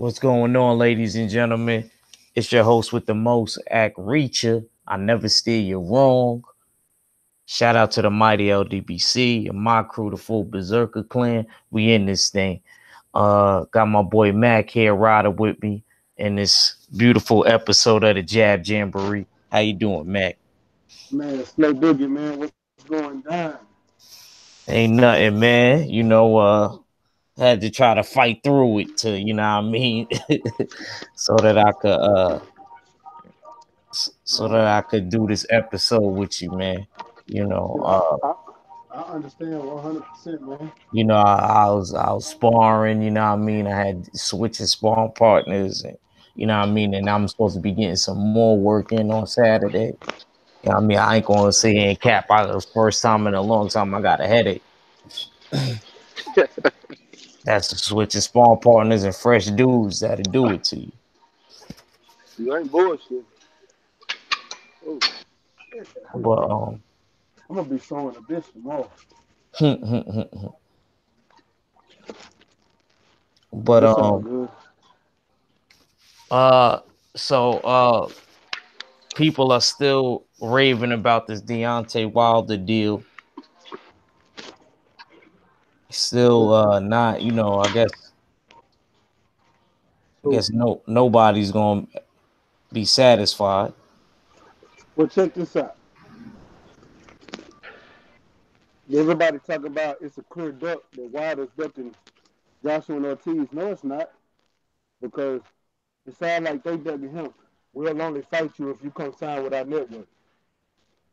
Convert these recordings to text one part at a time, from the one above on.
What's going on, ladies and gentlemen? It's your host with the most, Act Reacher. I never steer you wrong. Shout out to the mighty LDBC and my crew, the full Berserker clan. We in this thing. Got my boy Mac here riding with me in this beautiful episode of the Jab Jamboree. How you doing, Mac? Man, Slow Boogie, man, what's going down? Ain't nothing, man. Had to try to fight through it to, what I mean, so that I could do this episode with you, man. You know, Dude, uh, I understand 100%, man. I was sparring. I mean, I had switching sparring partners, and I mean, and I'm supposed to be getting some more work in on Saturday. I mean, I ain't gonna sit here and cap. I was first time in a long time. I got a headache. That's the switching sparring partners and fresh dudes that'll do it to you. You ain't bullshit. Oh, shit, that hurt, But man. I'm gonna be showing a bitch tomorrow. but It's all good. uh, so people are still raving about this Deontay Wilder deal. Still, Well, not. I so, guess nobody's gonna be satisfied. well, check this out. Everybody talk about it's a clear duck that Wilder's ducking Joshua and Ortiz. No, it's not, because it sounds like they ducking him. We'll only fight you if you come sign with our network.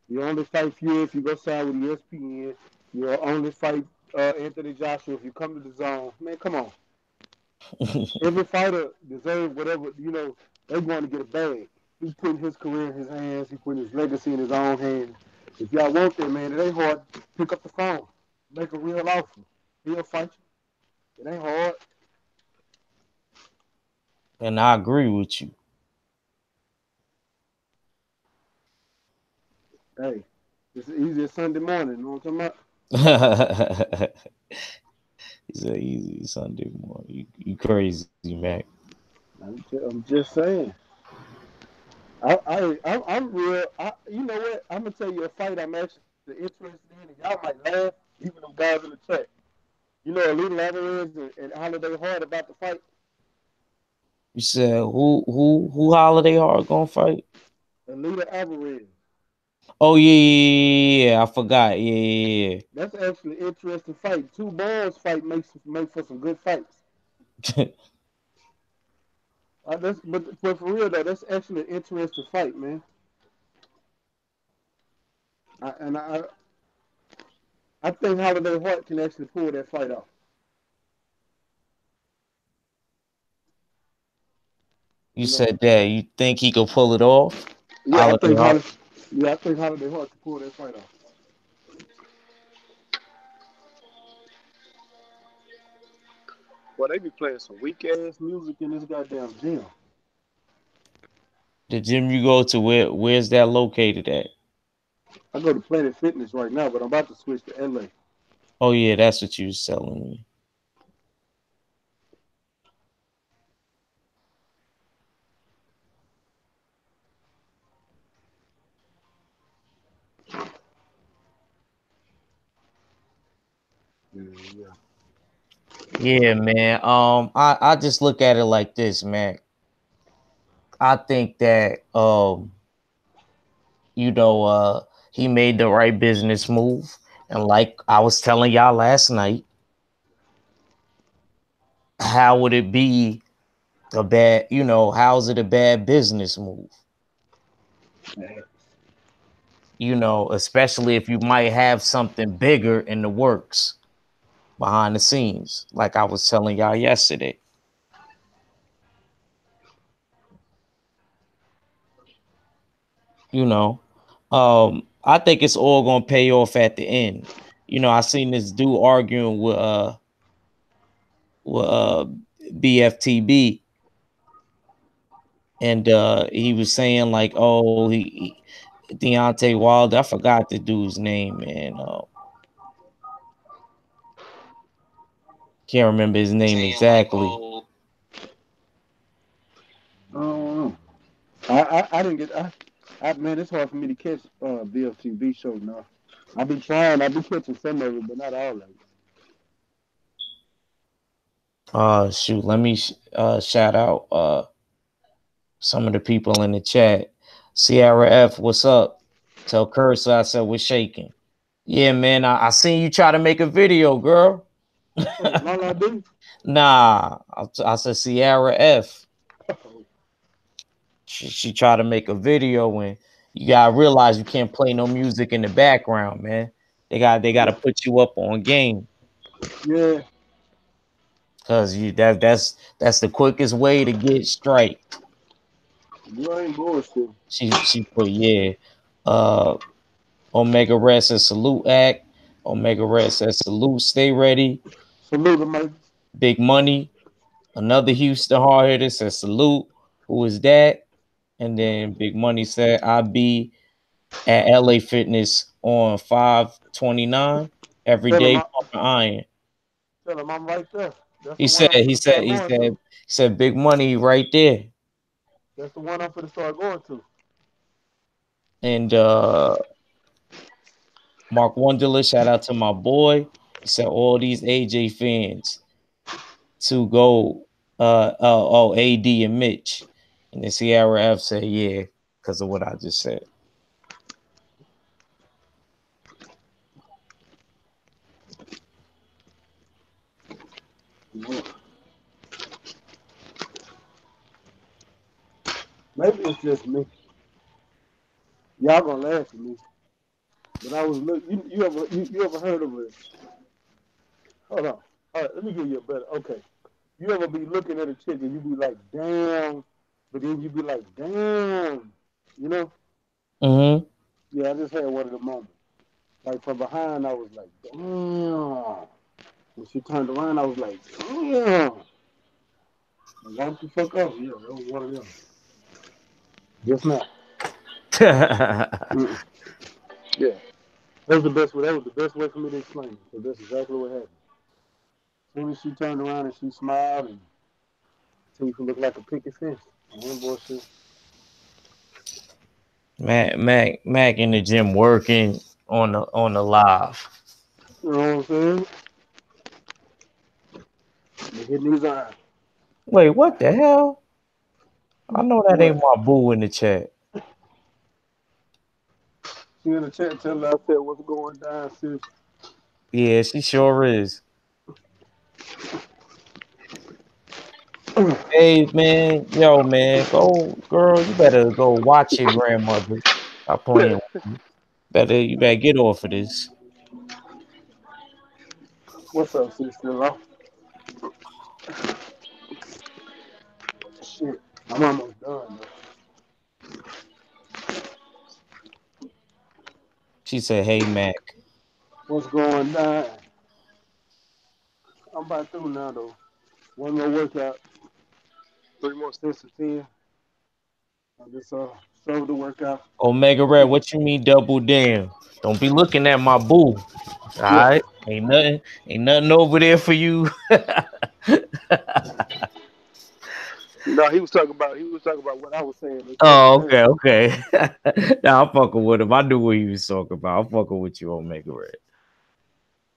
You only fight Fury if you go sign with ESPN. You'll only fight Anthony Joshua if you come to the zone. Man, come on. Every fighter deserves whatever, they want to get a bag. He's putting his career in his hands. He's putting his legacy in his own hands. If y'all want that, man, it ain't hard. Pick up the phone. Make a real offer. He'll fight you. It ain't hard. And I agree with you. Hey, it's easy as Sunday morning. You know what I'm talking It's a easy Sunday morning. You crazy, Mac. about? I'm just saying. I'm real. You know what? I'm gonna tell you a fight I'm actually interested in, and y'all might laugh, even them guys in the chat. You know, Elite Alvarez and Holiday Hard about the fight. You said who Holiday Hard gonna fight? Elite Alvarez. Oh yeah. I forgot. Yeah. That's actually an interesting fight. Two balls fight make for some good fights. But for real though, that's actually an interesting fight, man. And I think Holiday Hart can actually pull that fight off. You You know, said that you think he could pull it off? yeah, I Holiday think Hard. Holiday, yeah, I think Holiday Hart can pull that fight off. Well, they be playing some weak ass music in this goddamn gym. The gym you go to, where's that located at? I go to Planet Fitness right now, but I'm about to switch to LA. Oh yeah, that's what you was telling me. Yeah. Yeah, man. I just look at it like this, man. I think that he made the right business move. And like I was telling y'all last night, how would it be how's it a bad business move? Especially if you might have something bigger in the works behind the scenes, like I was telling y'all yesterday. you know. I think it's all gonna pay off at the end. I seen this dude arguing with BFTB, and he was saying like, oh, Deontay Wilder. I forgot the dude's name, man. Can't remember his name Saying like, exactly. oh, I didn't get. Man, it's hard for me to catch BFTV show now. I be trying. I be catching some of it, but not all of it. Shoot, let me shout out some of the people in the chat. Sierra F, what's up? Tell Curse I said we're shaking. Yeah, man, I seen you try to make a video, girl. All I do. Nah, I said Sierra F. She tried to make a video, and you gotta realize you can't play no music in the background, man. They gotta put you up on game, Yeah, cause that's the quickest way to get striked. you ain't bullshit. She put, yeah. Uh Omega Red says salute act. Omega Red says salute, stay ready. Salute, man. Big money. Another Houston hard hitter says salute. Who is that? And then Big Money said I be at LA Fitness on 529 every Tell him, day pumping iron. tell him I'm right there. That's He the one said, I'm he gonna said, start he going said, to. he said, big money right there. That's the one I'm gonna start going to. And Mark Wonderless, shout out to my boy. He said all these AJ fans to go AD and Mitch. And then Sierra F said, yeah, because of what I just said. Maybe it's just me. Y'all gonna laugh at me, but I was look. You ever heard of it? Hold on. All right, let me give you a better. Okay. You ever be looking at a chick and you be like, damn, but then you be like, damn, you know? Mm-hmm. Yeah, I just had one of the moments. Like from behind, I was like, damn. When she turned around, I was like, damn. Like, why the fuck up? Yeah, that was one of them. Just now. Mm-mm. Yeah. That was the best way. That was the best way for me to explain it. So that's exactly what happened. As soon as she turned around and she smiled and teeth looked like a picket fence. I ain't bullshit. Mac in the gym working on the live. You know what I'm saying? They hitting these eyes. Wait, what the hell? I know that ain't What? my boo in the chat. She in the chat telling her I said what's going down, sis. Yeah, she sure is. Hey man, yo man, go girl, you better go watch your grandmother. Stop playing with me. You better get off of this. What's up, sis? Still off? Shit. I'm almost done, though. She said, "Hey Mac." What's going down? I'm about through now, though. One more workout. 3 more sets of 10. I just showed the workout. Omega Red, what you mean double down? Don't be looking at my boo. All Yeah. right, ain't nothing over there for you. No, he was talking about what I was saying. They double Oh, down. okay, okay. Now I'm fucking with him. I knew what he was talking about. I'm fucking with you, Omega Red.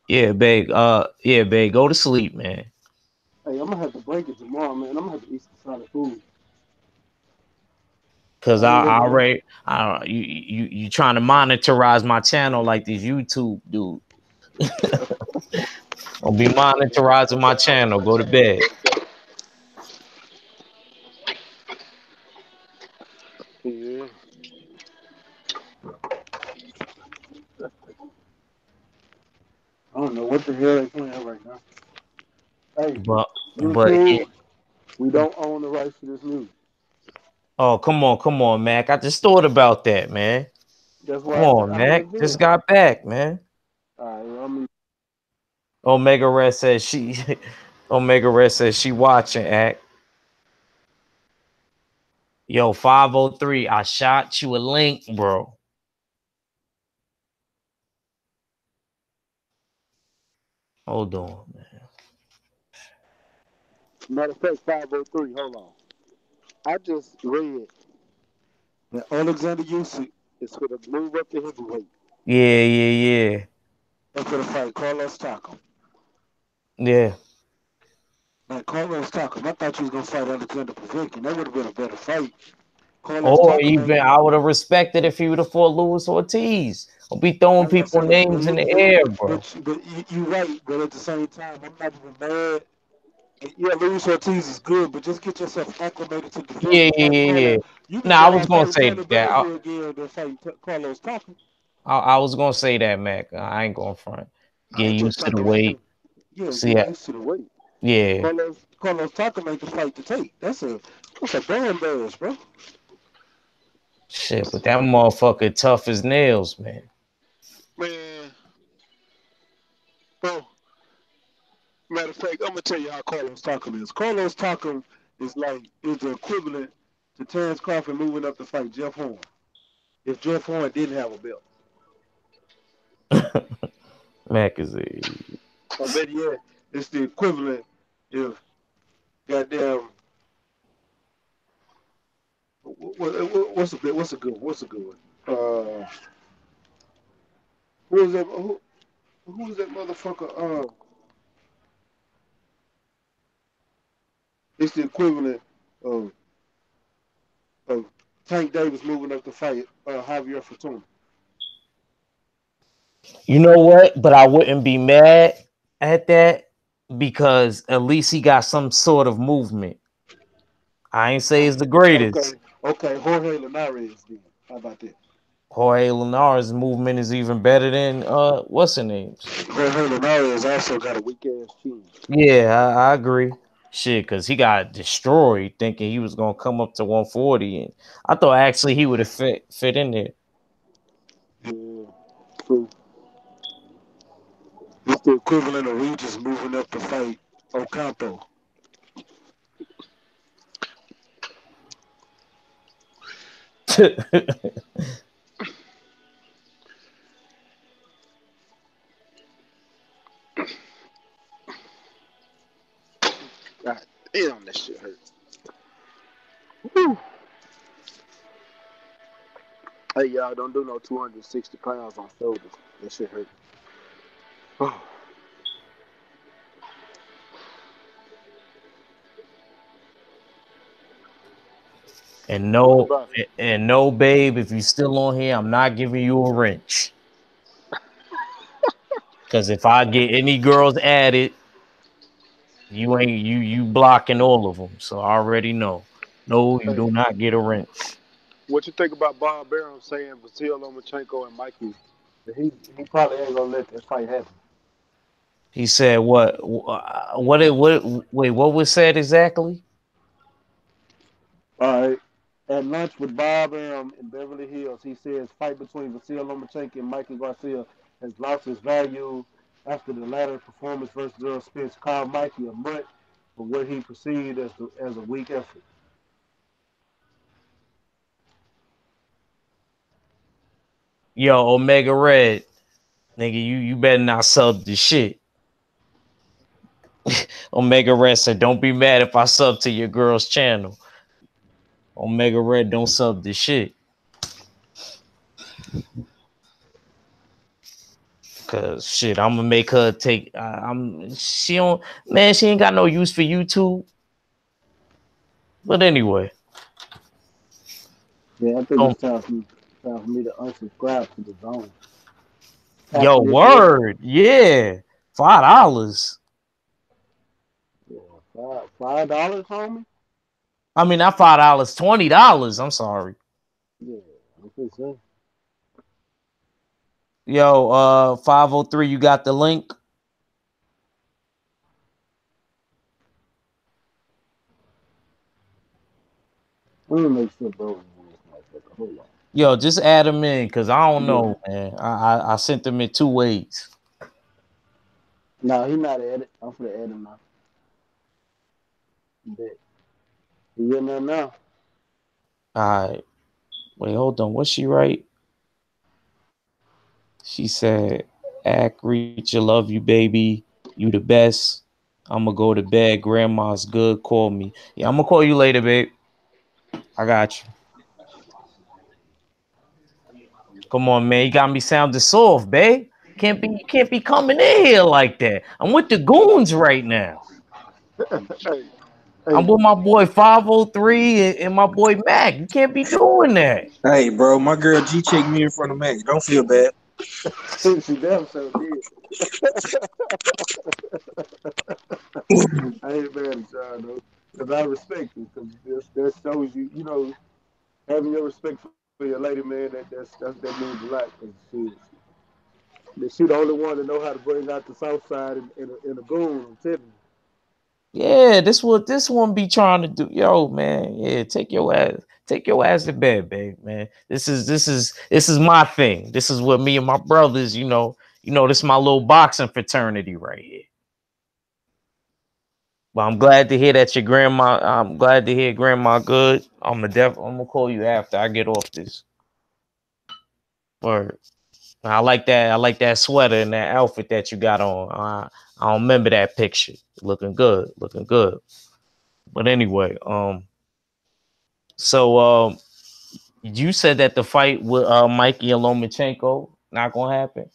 Yeah, babe. Yeah, babe. Go to sleep, man. Hey, I'm gonna have to break it tomorrow, man. I'm gonna have to eat some solid food. Cause I ain't I never had. already, you trying to monitorize my channel like this YouTube dude. Don't be monitorizing my channel. Go to bed. Yeah. I don't know what the hell they playing right now. Hey, But yeah. YouTube, we don't own the rights to this music. Oh, come on, Mac. I just thought about that, man. That's Come why I said on, I'm gonna Mac. let you Just in. got back, man. All right, well, I'm Omega Red says she. Omega Red says she watching. Act. Yo, 503. I shot you a link, bro. Hold on, man. matter of fact, 503. Hold on. I just read. And Alexander Usyk is going to move up to heavyweight. Yeah, yeah, That's going to fight Carlos Takam. yeah. Now, Carlos Takam, I thought you was going to fight Alexander Povetkin. That would have been a better fight. Carlos Or Takam even ain't. I would have respected if he would have fought Luis Ortiz. Don't be throwing I'm not people saying, names in the air, bro. but you right. But at the same time, I'm not even mad. Yeah, Luis Ortiz is good, but just get yourself acclimated to the dirt Yeah, and yeah, fight yeah, yeah. Carlos. You can Now I go was out gonna fighting say Tanner that. Baszler again than fighting Carlos Takam. I was gonna say that, Mac. I ain't going front. I Get ain't just used to the talking about weight. him. Yeah, See, get used to the weight. yeah, Carlos Takam ain't the fight to take. That's a damn bash, bro. shit. But that motherfucker tough as nails, man. Man, bro. Matter of fact, I'm gonna tell you how Carlos Takam is. Carlos Takam is the equivalent to Terrence Crawford moving up to fight Jeff Horn. If Jeff Horn didn't have a belt, Mac is a I bet yeah, it's the equivalent if goddamn what's a good one? Who was that? Who was that motherfucker? It's the equivalent of of Tank Davis moving up to fight Javier Fortuna. You know what? But I wouldn't be mad at that because at least he got some sort of movement. I ain't say it's the Okay, greatest. okay, Jorge Linares then. How about that? Jorge Linares' movement is even better than what's her name's. Jorge Linares also got a weak ass chin. Yeah, I agree. Shit, because he got destroyed thinking he was gonna come up to 140, and I thought actually he would have fit in there. Yeah, so it's the equivalent of Regis moving up to fight Ocampo. God damn, that shit hurt. Whew. Hey, y'all, don't do no 260 pounds on shoulders. That shit hurt. and What no, about it? and no, babe, if you still on here, I'm not giving you a wrench. Cause if I get any girls added, you ain't you blocking all of them. So I already know. No, you Hey, do not get a wrench. what you think about Bob Arum saying Vasil Lomachenko and Mikey? That he probably ain't gonna let that fight happen. He said what? Wait, what was said exactly? All right. At lunch with Bob Arum in Beverly Hills, he says fight between Vasil Lomachenko and Mikey Garcia has lost its value after the latter performance versus Earl Spence called Mikey a mutt for what he perceived as a weak effort. Yo, Omega Red, nigga, you better not sub the shit. Omega Red said, "Don't be mad if I sub to your girl's channel." Omega Red don't sub the shit. Cause shit, I'm gonna make her take. I'm she don't man. She ain't got no use for YouTube. But anyway, Yeah, I think um, it's time for me to unsubscribe to the zone. yo, After this here, word, yeah, $5. yeah, $5, homie. I mean, not $5, $20. I'm sorry. Yeah, I'm just saying. Yo, 503, you got the link. Let me make sure bro is in this motherfucker. Hold on. Yo, just add them in, cause I don't Yeah. know, man. I sent them in two ways. No, he not at it. I'm finna add him now. Bet. You in there now? All right, wait, hold on. What she write? She said, "Act, reach, I love you, baby. You the best. I'm gonna go to bed. Grandma's good. Call me. Yeah, I'm gonna call you later, babe. I got you." Come on, man. You got me sounding soft, babe. Can't be coming in here like that. I'm with the goons right now. Hey, I'm hey, with my boy 503 and my boy Mac. You can't be doing that. Hey, bro, my girl G checked me in front of Mac. Don't feel bad. she damn so did. I ain't mad at y'all though, cause I respect you, cause that shows you, having your respect for your lady, man. That means a lot, cause she the only one that know how to bring out the south side in a goon. I'm telling you. Yeah, this what this one be trying to do. Yo, man. Yeah, take your ass to bed, babe, man. This is my thing. This is what me and my brothers, this is my little boxing fraternity right here. But I'm glad to hear that your grandma. I'm glad to hear grandma good. I'm gonna call you after I get off this. Word. I like that. I like that sweater and that outfit that you got on. I don't remember that picture. Looking good. Looking good. But anyway, so you said that the fight with Mikey and Lomachenko not gonna happen.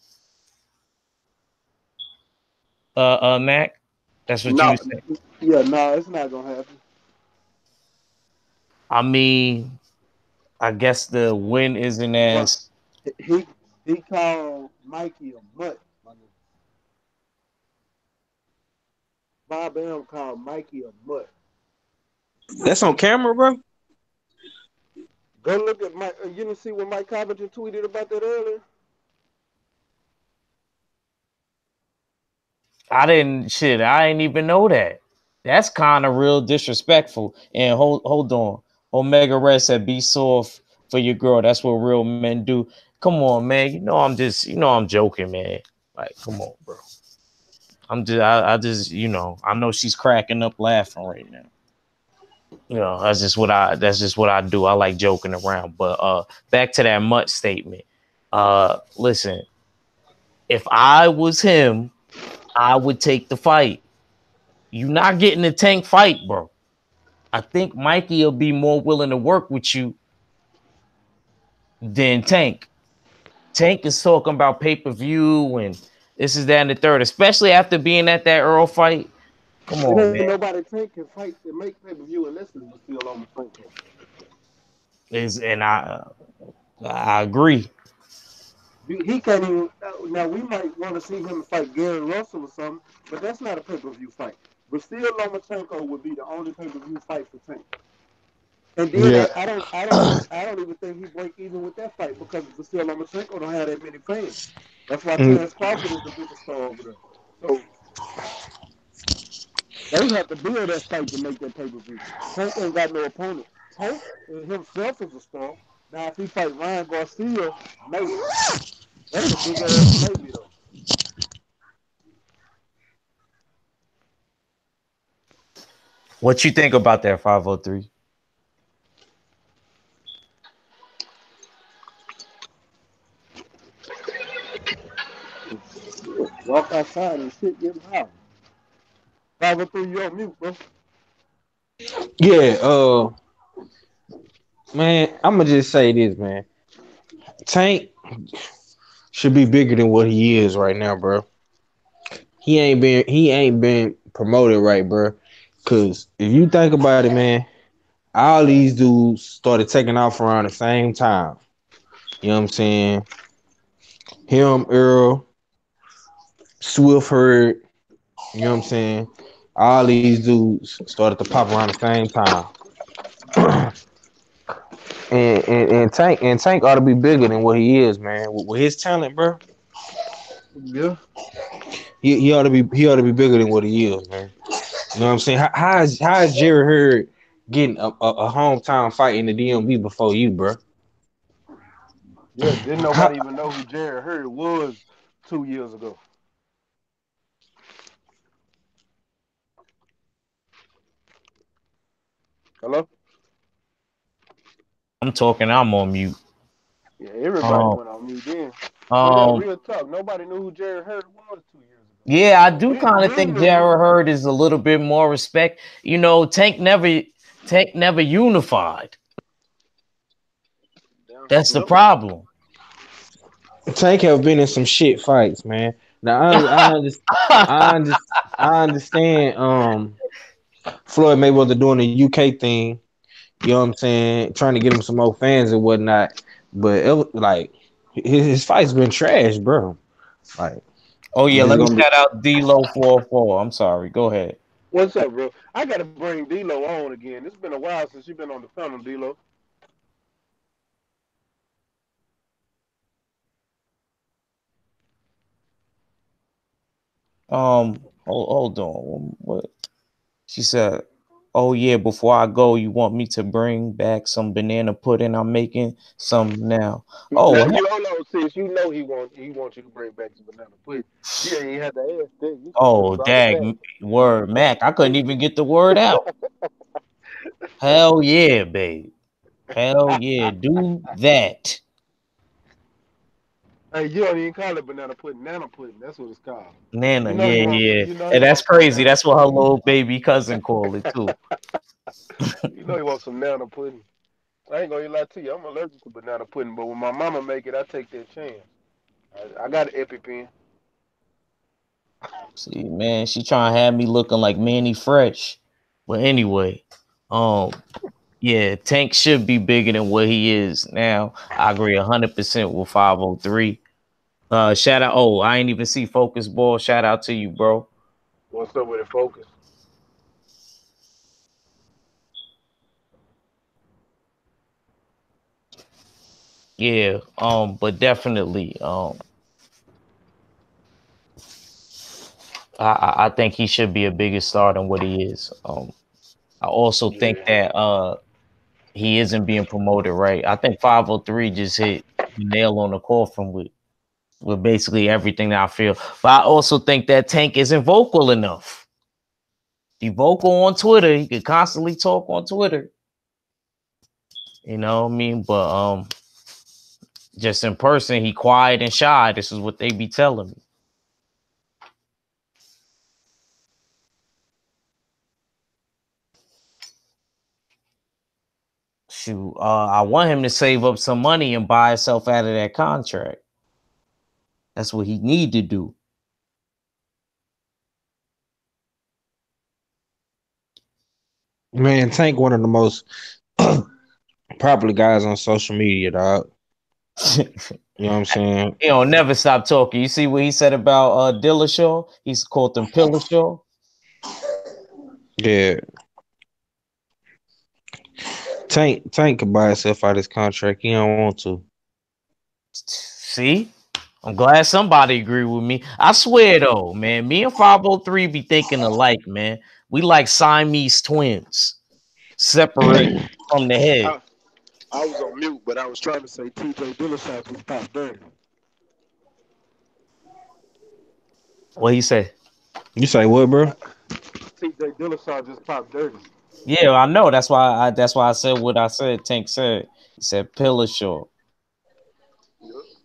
Mac. That's what you No, said. yeah, no, it's not gonna happen. I mean, I guess the win isn't But as. he he called Mikey a mutt. My nigga. Bob M called Mikey a mutt. That's on camera, bro. Go look at Mike. You didn't see what Mike Covington tweeted about that earlier? I didn't shit. I didn't even know that. That's kind of real disrespectful. And hold on, Omega Red said, "Be soft for your girl." That's what real men do. Come on, man. I'm joking, man. Like, come on, bro. I know she's cracking up laughing right now. That's just what I do. I like joking around. But back to that mutt statement. Listen, if I was him, I would take the fight. You not getting the Tank fight, bro. I think Mikey will be more willing to work with you than Tank. Tank is talking about pay-per-view and this is that and the third, especially after being at that Earl fight. Come It on, ain't man. nobody Tank can fight and make pay per view unless it was still on the Franco. And I agree. He can't even. Now we might want to see him fight Gary Russell or something, but that's not a pay per view fight. Vasily Lomachenko would be the only pay per view fight for Tank. And then Yeah. I don't even think he break even with that fight because Vasily Lomachenko don't have that many fans. That's why Mm, Terrence Crawford is the biggest star over there. So they have to build that fight to make that pay per view. Tank ain't got no opponent. Tank himself is a star. Now if he fight Ryan Garcia, maybe. That's a big ass maybe though. What you think about that 503? Walk outside and shit getting hot. 503, you on mute, bro. yeah. Man, I'm gonna just say this, man. Tank should be bigger than what he is right now, bro. He ain't been promoted right, bro. Cause if you think about it, man, all these dudes started taking off around the same time. You know what I'm saying? Him, Earl, Swift Herd, you know what I'm saying? All these dudes started to pop around the same time. And Tank ought to be bigger than what he is, man. With his talent, bro, Yeah. he ought to be bigger than what he is, man. You know what I'm saying? How is Jerry Hurd getting a hometown fight in the DMV before you, bro? Yeah, didn't How, nobody even know who Jared Hurd was 2 years ago. Hello? I'm talking. I'm on mute. Yeah, everybody Um, went on mute then. But yeah, um, real talk. Nobody knew who Jared Hurd was 2 years ago. yeah, I So do kind of we think knew Jared Hurd is a little bit more respect. Tank never unified. damn, That's the yep. problem. Tank have been in some shit fights, man. Now I understand Floyd Mayweather doing the UK thing, you know what I'm saying, trying to get him some more fans and whatnot. But like his fight's been trash, bro. Like Oh I'm yeah, just let me gonna be shout out D-Lo 404. I'm sorry. Go ahead. What's up, bro? I gotta bring D'Lo on again. It's been a while since you've been on the panel, D'Lo. Hold on. What she said? Oh yeah, before I go, you want me to bring back some banana pudding? I'm making some now. Now Oh, you hold on, sis. You know he wants you to bring back some banana pudding. You ain't even had to ask that. You can just oh, drop it back. word, Mac. I couldn't even get the word out. Hell yeah, babe. Hell yeah, do that. Hey, you don't even call it banana pudding. Nana pudding. That's what it's called. Nana, You know he yeah, wants. yeah. You know he And that's wants some crazy. nana That's what her pudding. little baby cousin called it too. You know he wants some nana pudding. I ain't gonna lie to you. I'm allergic to banana pudding, but when my mama make it, I take that chance. I got an EpiPen. See, man, she trying to have me looking like Manny Fresh. But anyway, um, yeah, Tank should be bigger than what he is now. I agree 100% with 503. Shout out. Oh, I ain't even see Focus Ball. Shout out to you, bro. What's up with it, focus? Yeah, but definitely, I think he should be a bigger star than what he is. I also think Yeah. that he isn't being promoted right. I think 503 just hit the nail on the coffin with basically everything that I feel. But I also think that Tank isn't vocal enough. He vocal on Twitter. He could constantly talk on Twitter. You know what I mean? But just in person, he quiet and shy. This is what they be telling me. Shoot, I want him to save up some money and buy himself out of that contract. That's what he need to do. man, Tank one of the most popular guys on social media, dog. You know what I'm saying? He don't never stop talking. You see what he said about Dillashaw? He's called him Pillashaw. Yeah. Tank could buy himself out his contract. He don't want to. See? I'm glad somebody agree with me. I swear though, man, me and 503 be thinking alike, man. We like Siamese twins, separate from the head. I, I was on mute, but I was trying to say TJ Dillashaw just popped dirty. What he say? You say what, bro? TJ Dillashaw just popped dirty. Yeah, I know. That's why I said what I said. Tank said. He said Pillashaw.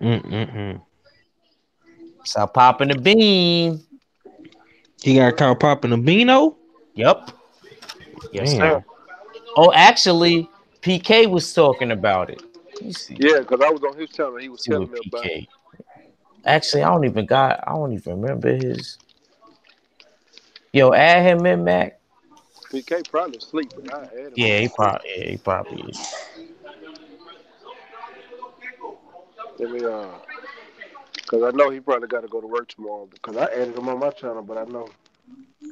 Mm-mm-mm. Stop popping the bean. He got caught popping a beano. Yep. Yes, sir. Damn. Oh, actually, PK was talking about it. Let me see. Yeah, because I was on his channel. He was See telling what me about it. PK. Actually, I don't even remember his. Yo, add him in, Mac. PK probably asleep, but I had him Yeah, real he quick. probably, yeah, he probably is. Let me, because I know he probably got to go to work tomorrow. Because I added him on my channel, but I know.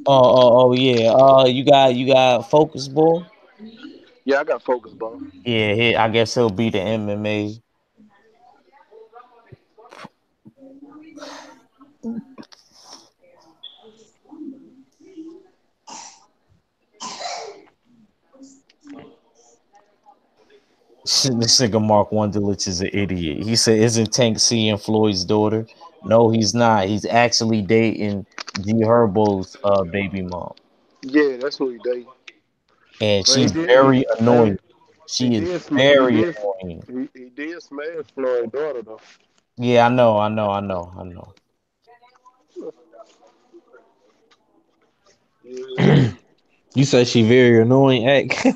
Oh, yeah. You got Focus Boy. Yeah, I got focus, bro. Yeah, I guess he'll be the MMA. This nigga Mark Wunderlich is an idiot. He said, "Isn't Tank seeing Floyd's daughter?" No, he's not. He's actually dating G Herbo's baby mom, Yeah, that's who he dating. and But he she's did. very Hey, annoying. he She is did. He very did. annoying. He did smash Floyd's daughter though. Yeah, I know. Yeah. You say she very annoying act.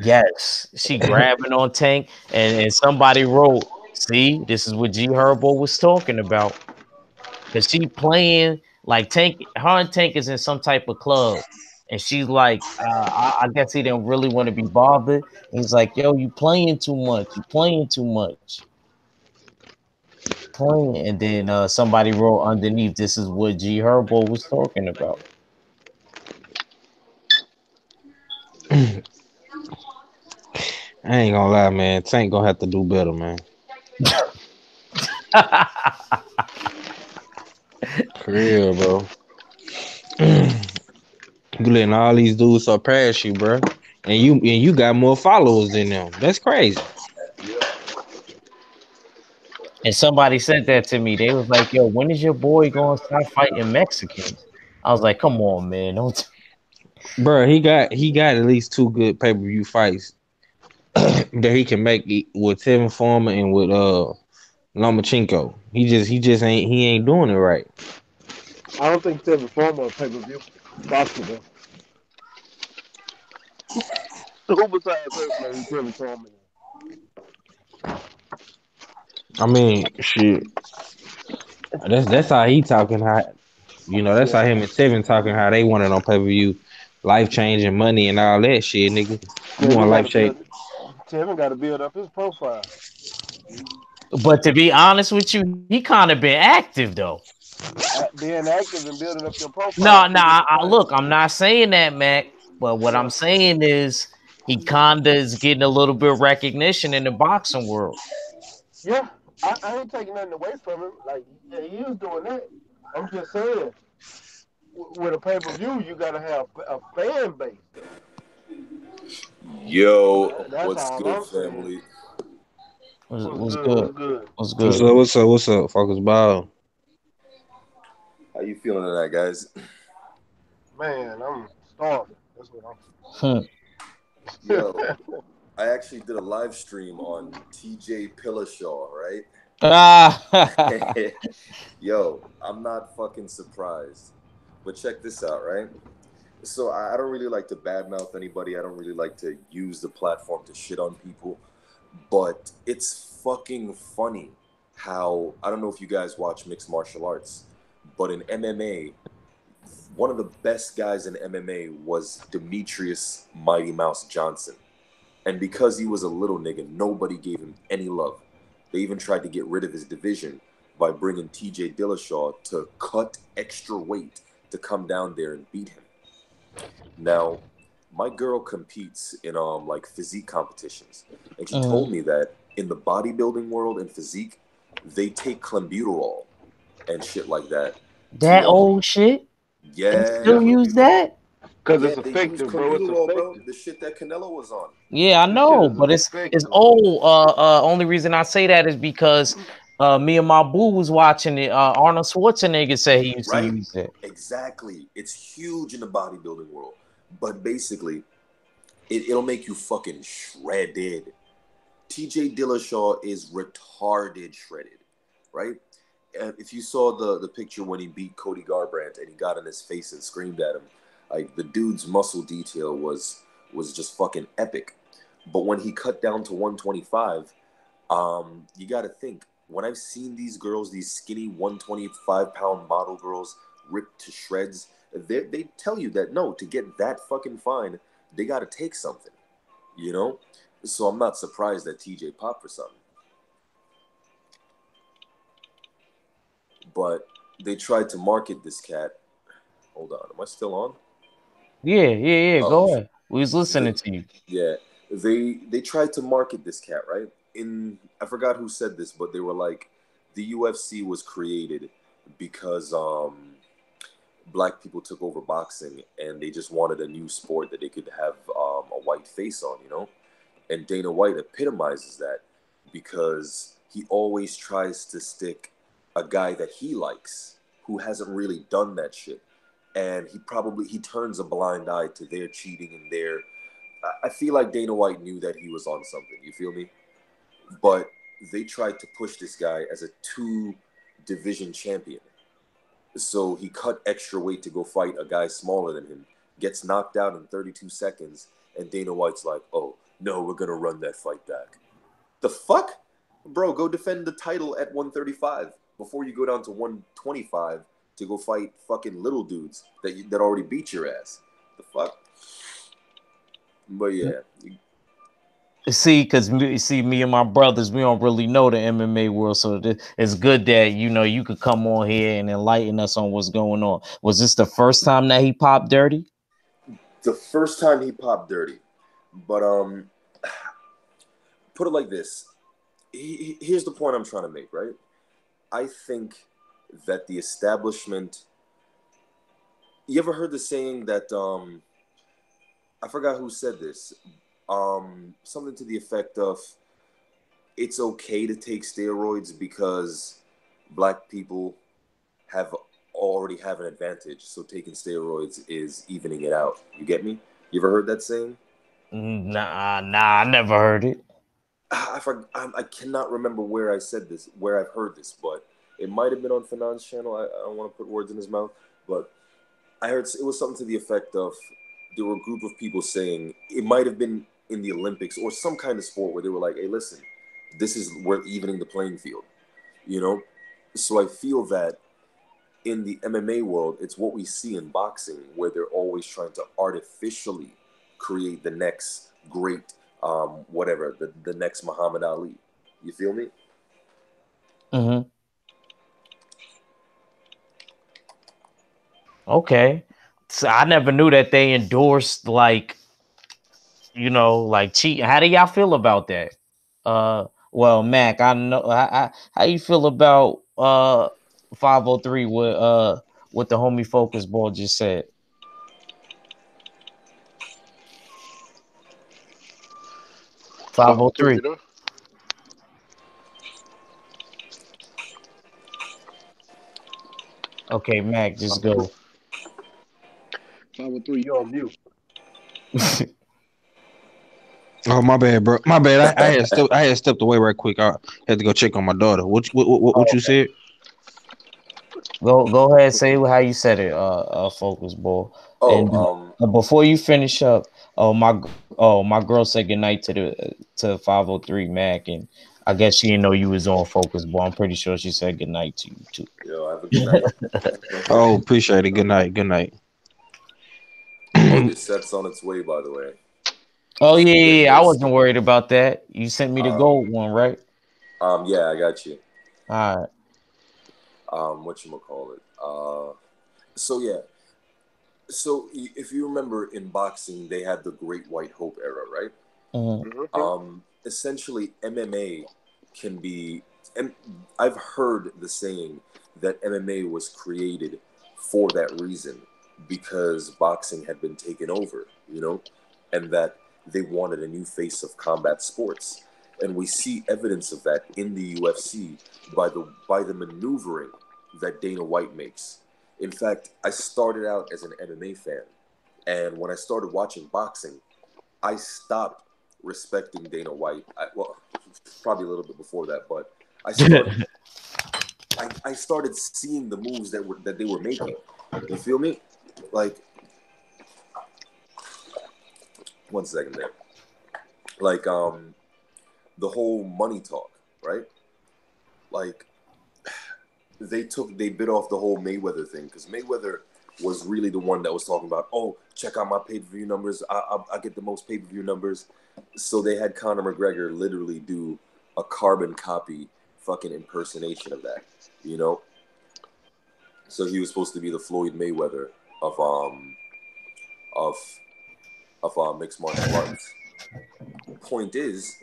Yes, she grabbing on Tank, and somebody wrote See, this is what G Herbo was talking about. Cause she playing like Tank, her and Tank is in some type of club. And she's like, I guess he didn't really want to be bothered. And he's like, yo, you playing too much. You playing too much. Playing. And then somebody wrote underneath, this is what G Herbo was talking about. I ain't gonna lie, man. Tank gonna have to do better, man. For real, bro. You letting all these dudes surpass you, bro. And you got more followers than them. That's crazy. Yep. And somebody said that to me. They was like, yo, when is your boy going to start fighting Mexicans? I was like, come on, man. Don't. Bro, he got at least two good pay-per-view fights that he can make with Tevin Farmer and with Lomachenko. He ain't doing it right. I don't think Tevin Farmer pay per view boxer though. Who besides us know who Tevin Farmer is? I mean, shit. That's how he talking. That's how Yeah. him and Tevin talking. How they want it on pay-per-view, life changing money and all that shit, nigga. You want Tevin got life to change? build. Tevin got to build up his profile. But to be honest with you, he kind of been active though. Being active and building up your profile, No, two no. different things. Look, I'm not saying that, Mac. But what I'm Yeah. saying is he kinda is getting a little bit of recognition in the boxing world. Yeah. I ain't taking nothing away from him. Like, yeah, he is doing that. I'm just saying, with a pay per view, you got to have a fan base, though. Yo, That's what's all good, I'm saying. family? What's What's good? What's good? good? What's What's good? up? What's up? What's up? Focus ball. How you feeling tonight, guys? Man, I'm starving. That's what Hmm. Yo, I actually did a live stream on TJ Pillashaw, right? Ah. Yo, I'm not fucking surprised. But check this out, right? So I don't really like to badmouth anybody. I don't really like to use the platform to shit on people. But it's fucking funny how I don't know if you guys watch mixed martial arts, but in MMA, one of the best guys in MMA was Demetrius Mighty Mouse Johnson. And because he was a little nigga, nobody gave him any love. They even tried to get rid of his division by bringing TJ Dillashaw to cut extra weight to come down there and beat him. Now, my girl competes in like physique competitions, and she Mm. told me that in the bodybuilding world and physique, they take clenbuterol and shit like that That to old shit? They yeah, still Yeah, use clenbuterol. that? because Yeah, it's they use effective, bro. It's clenbuterol, bro. effective. The shit that Canelo was on. Yeah, I This shit know, is but it's effective. old. Only reason I say that is because me and my boo was watching it. Arnold Schwarzenegger said he used to Right? use it. Exactly. It's huge in the bodybuilding world. But basically, it'll make you fucking shredded. TJ Dillashaw is retarded shredded, right? If you saw the picture when he beat Cody Garbrandt and he got in his face and screamed at him, like the dude's muscle detail was just fucking epic. But when he cut down to 125, you got to think. When I've seen these girls, these skinny 125-pound model girls ripped to shreds, they tell you that no, to get that fucking fine, they got to take something, you know? So I'm not surprised that TJ popped for something. But they tried to market this cat. Hold on, am I still on? Yeah, yeah, yeah. Oh, Go ahead. We was they, listening to you. yeah, they tried to market this cat, right? In I forgot who said this, but they were like, the UFC was created because black people took over boxing and they just wanted a new sport that they could have a white face on, you know? And Dana White epitomizes that because he always tries to stick a guy that he likes who hasn't really done that shit. And he turns a blind eye to their cheating and their. I feel like Dana White knew that he was on something. You feel me? But they tried to push this guy as a two division champion. So he cut extra weight to go fight a guy smaller than him, gets knocked out in 32 seconds, and Dana White's like, oh, no, we're going to run that fight back. The fuck? Bro, go defend the title at 135 before you go down to 125 to go fight fucking little dudes that already beat your ass. The fuck? But yeah, See, because see, me and my brothers, we don't really know the MMA world, so it's good that you could come on here and enlighten us on what's going on. Was this the first time that he popped dirty? the first time he popped dirty. But put it like this. Here's the point I'm trying to make, right? I think that the establishment. You ever heard the saying that I forgot who said this. Something to the effect of it's okay to take steroids because black people have already have an advantage, so taking steroids is evening it out. You get me? You ever heard that saying? Nah, I never heard it. I cannot remember where I said this, where I've heard this, but it might have been on Fanon's channel. I don't want to put words in his mouth, but I heard it was something to the effect of there were a group of people saying it might have been in the Olympics or some kind of sport where they were like, "Hey, listen, this is we're evening the playing field," you know. So I feel that in the MMA world, it's what we see in boxing, where they're always trying to artificially create the next great, whatever, the next Muhammad Ali. You feel me? Hmm. Okay, so I never knew that they endorsed like cheating. How do y'all feel about that? Well, Mac, I know. How you feel about 503? What the homie Focus Ball just said. 503. 503, though. Okay, Mac, just 503. go. 503, you're on mute. Oh, my bad, bro. My bad. I had stepped away right quick. I had to go check on my daughter. What Oh, you said? go ahead, say how you said it, Focus Ball. Oh, And before you finish up, my girl said goodnight to 503 Mac, and I guess she didn't know you was on Focus Ball. I'm pretty sure she said goodnight to you too. yo, have a good night. Oh, appreciate it. Good night. Good night. Oh, your set's on its way, by the way. Oh So yeah, you yeah, get yeah. I this. wasn't worried about that. You sent me the Um, gold one, right? yeah, I got you. All right. What you call it? So yeah. So if you remember in boxing, they had the Great White Hope era, right? Mhm. Mm-hmm. Essentially, MMA can be, and I've heard the saying that MMA was created for that reason because boxing had been taken over, and that they wanted a new face of combat sports. And we see evidence of that in the UFC by the maneuvering that Dana White makes. In fact, I started out as an MMA fan, and when I started watching boxing, I stopped respecting Dana White. Well, probably a little bit before that, but I started I started seeing the moves that they were making. You feel me? Like 1 second there. Like the whole money talk, right? Like they bit off the whole Mayweather thing because Mayweather was really the one that was talking about, oh, check out my pay-per-view numbers. I get the most pay-per-view numbers. So they had Conor McGregor literally do a carbon copy fucking impersonation of that, you know? So he was supposed to be the Floyd Mayweather of of mixed martial arts. Point is,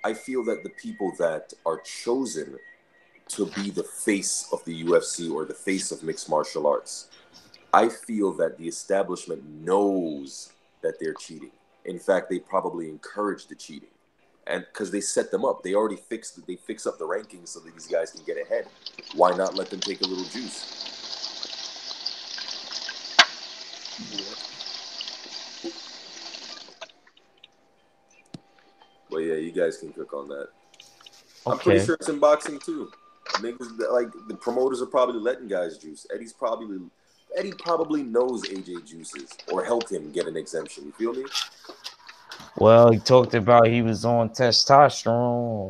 I feel that the people that are chosen to be the face of the UFC or the face of mixed martial arts, I feel that the establishment knows that they're cheating. In fact, they probably encourage the cheating, and because they set them up, they fix up the rankings so that these guys can get ahead. Why not let them take a little juice? But yeah, you guys can cook on that. I'm pretty Okay. sure it's in boxing too. Niggas like the promoters are probably letting guys juice. Eddie probably knows AJ juices or helped him get an exemption. You feel me? Well, he talked about he was on testosterone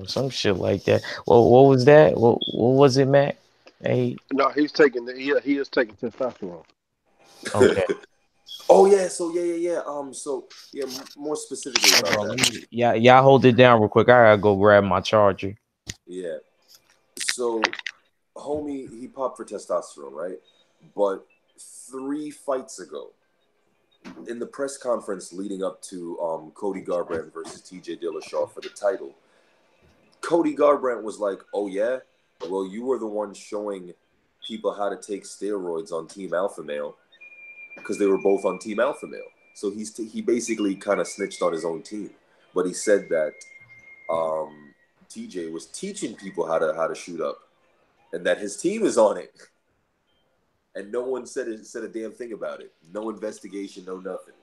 or some shit like that. Well, what was that? What was it, Matt? Hey, No, he's taking he is taking testosterone. okay. Oh yeah, so yeah. So yeah, more specifically Hold about on, that. let me. Yeah, y'all hold it down real quick. I gotta go grab my charger. Yeah. So, homie, he popped for testosterone, right? But 3 fights ago, in the press conference leading up to Cody Garbrandt versus TJ Dillashaw for the title, Cody Garbrandt was like, "Oh yeah, well you were the one showing people how to take steroids on Team Alpha Male because they were both on Team Alpha Male." So he basically kind of snitched on his own team, but he said that TJ was teaching people how to shoot up, and that his team is on it, and no one said a damn thing about it. No investigation, no nothing.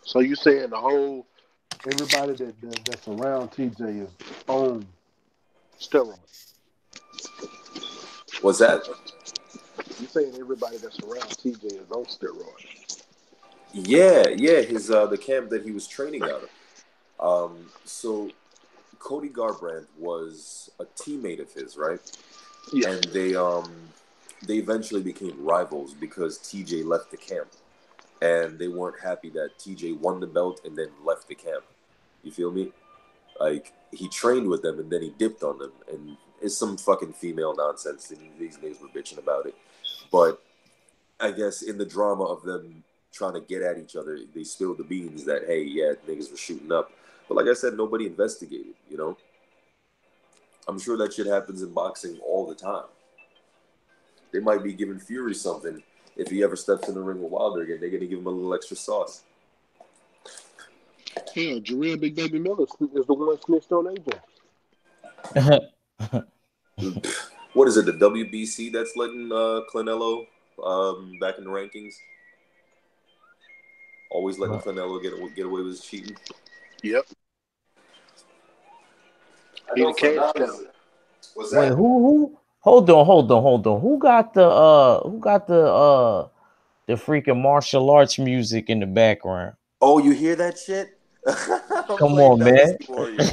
So you saying the whole everybody that's around TJ is on steroids? What's that? You saying everybody that's around TJ is on steroids? Yeah. His the camp that he was training out of. So Cody Garbrandt was a teammate of his, right? Yeah. And they eventually became rivals because TJ left the camp, and they weren't happy that TJ won the belt and then left the camp. You feel me? Like he trained with them and then he dipped on them, and it's some fucking female nonsense. And these niggas were bitching about it, but I guess in the drama of them trying to get at each other, they spilled the beans that hey, yeah, niggas were shooting up. But like I said, nobody investigated. You know, I'm sure that shit happens in boxing all the time. They might be giving Fury something if he ever steps in the ring with Wilder again. They're gonna give him a little extra sauce. Hell, Jarrell Big Baby Miller is the one snitched on AJ. What is it? The WBC that's letting Canelo back in the rankings. Always letting Canelo get away with his cheating. Yep. I He know the for cash now. cow. What's Wait, that? who? Hold on. Who got the freaking martial arts music in the background? Oh, you hear that shit? I'm Come playing on, man. Dynasty Warriors.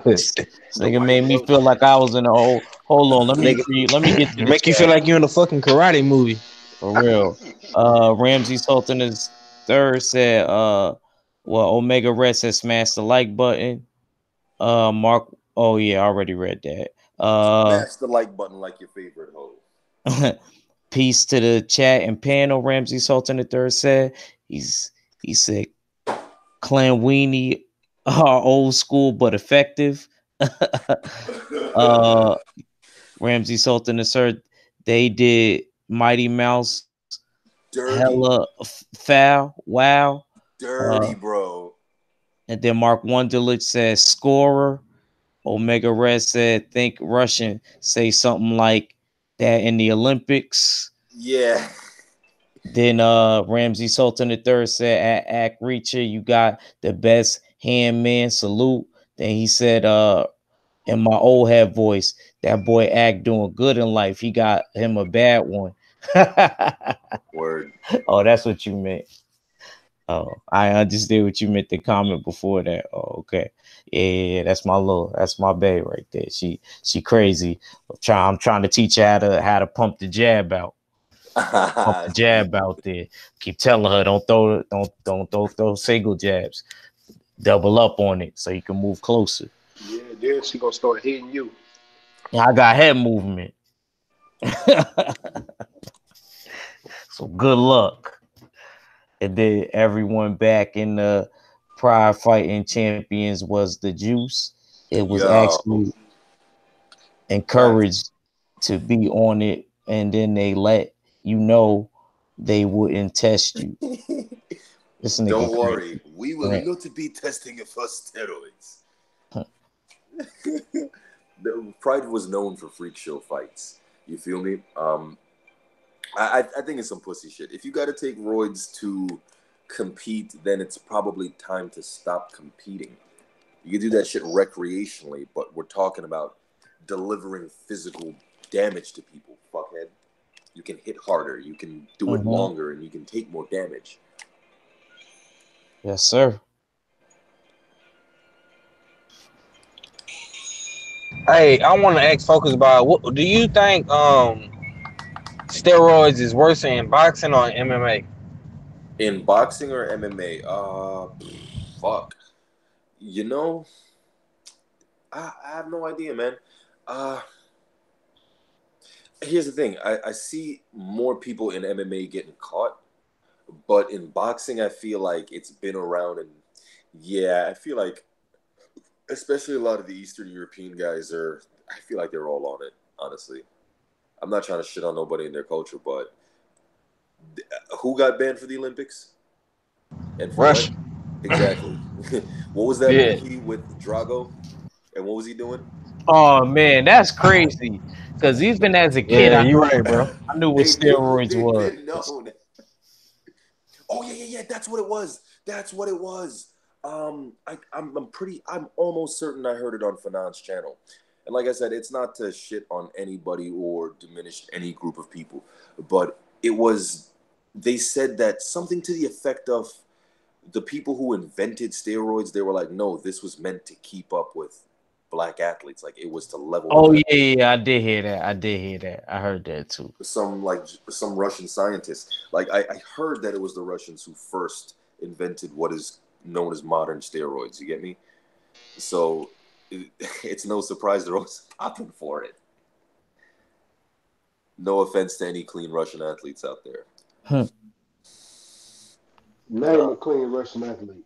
This nigga made me feel like I was in a whole. Hold on, let me Nigga, read. Let me get to the make you feel chat like you're in a fucking karate movie. for real. Ramsey Sultan is third said. Well, Omega Red said smash the like button. Mark. Oh yeah, I already read that. Smash the like button like your favorite hoe. Peace to the chat and panel. Ramsey Sultan the third said he said Clan Weenie are old school but effective. uh Ramsey Sultan the third, they did Mighty Mouse Dirty. hella foul. Wow. Dirty, Uh bro. and then Mark Wunderlich says scorer. Omega Red said think Russian. Say something like that in the Olympics. Yeah. Then Ramsey Sultan the third said at Act Reacher, you got the best handman salute. Then he said in my old head voice, that boy Act doing good in life. He got him a bad one. Word. Oh, that's what you meant. Oh, I understood what you meant the comment before that. Oh, okay. Yeah, that's my babe right there. She crazy. I'm trying to teach her how to pump the jab out. Pump the See? jab out there. Keep telling her don't throw single jabs. Double up on it so you can move closer. Yeah, then she gonna start hitting you. I got head movement. So good luck. And then everyone back in the Pride Fighting Champions was the juice. It was Yo. actually Facts. encouraged to be on it, and then they let you know they wouldn't test you. This nigga Don't worry. crazy. We will Right. not be testing you for steroids. Pride was known for freak show fights. You feel me? I think it's some pussy shit. If you got to take roids to compete, then it's probably time to stop competing. You can do that shit recreationally, but we're talking about delivering physical damage to people, fuckhead. You can hit harder. You can do it Mm-hmm. longer, and you can take more damage. Yes, sir. Hey, I want to ask focus about what do you think steroids is worse in boxing or MMA? In boxing or MMA, fuck. You know, I have no idea, man. Uh, Here's the thing. I see more people in MMA getting caught, but in boxing, I feel like it's been around, and yeah, I feel like especially a lot of the Eastern European guys are. I feel like they're all on it. Honestly, I'm not trying to shit on nobody in their culture, but who got banned for the Olympics and for what? Russia. Exactly. What was that Yeah. movie with Drago? And what was he doing? Oh man, that's crazy. Because even as a kid, Yeah, you're right, bro. I knew what steroids They've was. been known. Oh yeah. That's what it was. That's what it was. I'm almost certain I heard it on Fanon's channel. And like I said, it's not to shit on anybody or diminish any group of people, but it was. They said that something to the effect of the people who invented steroids. They were like, no, this was meant to keep up with black athletes. Like it was to level the Oh play. yeah, yeah, I did hear that. I did hear that. I heard that too. Some Russian scientists. Like I heard that it was the Russians who first invented what is known as modern steroids. You get me? So it's no surprise they're always popping for it. No offense to any clean Russian athletes out there. Hmm. Name a clean Russian athlete.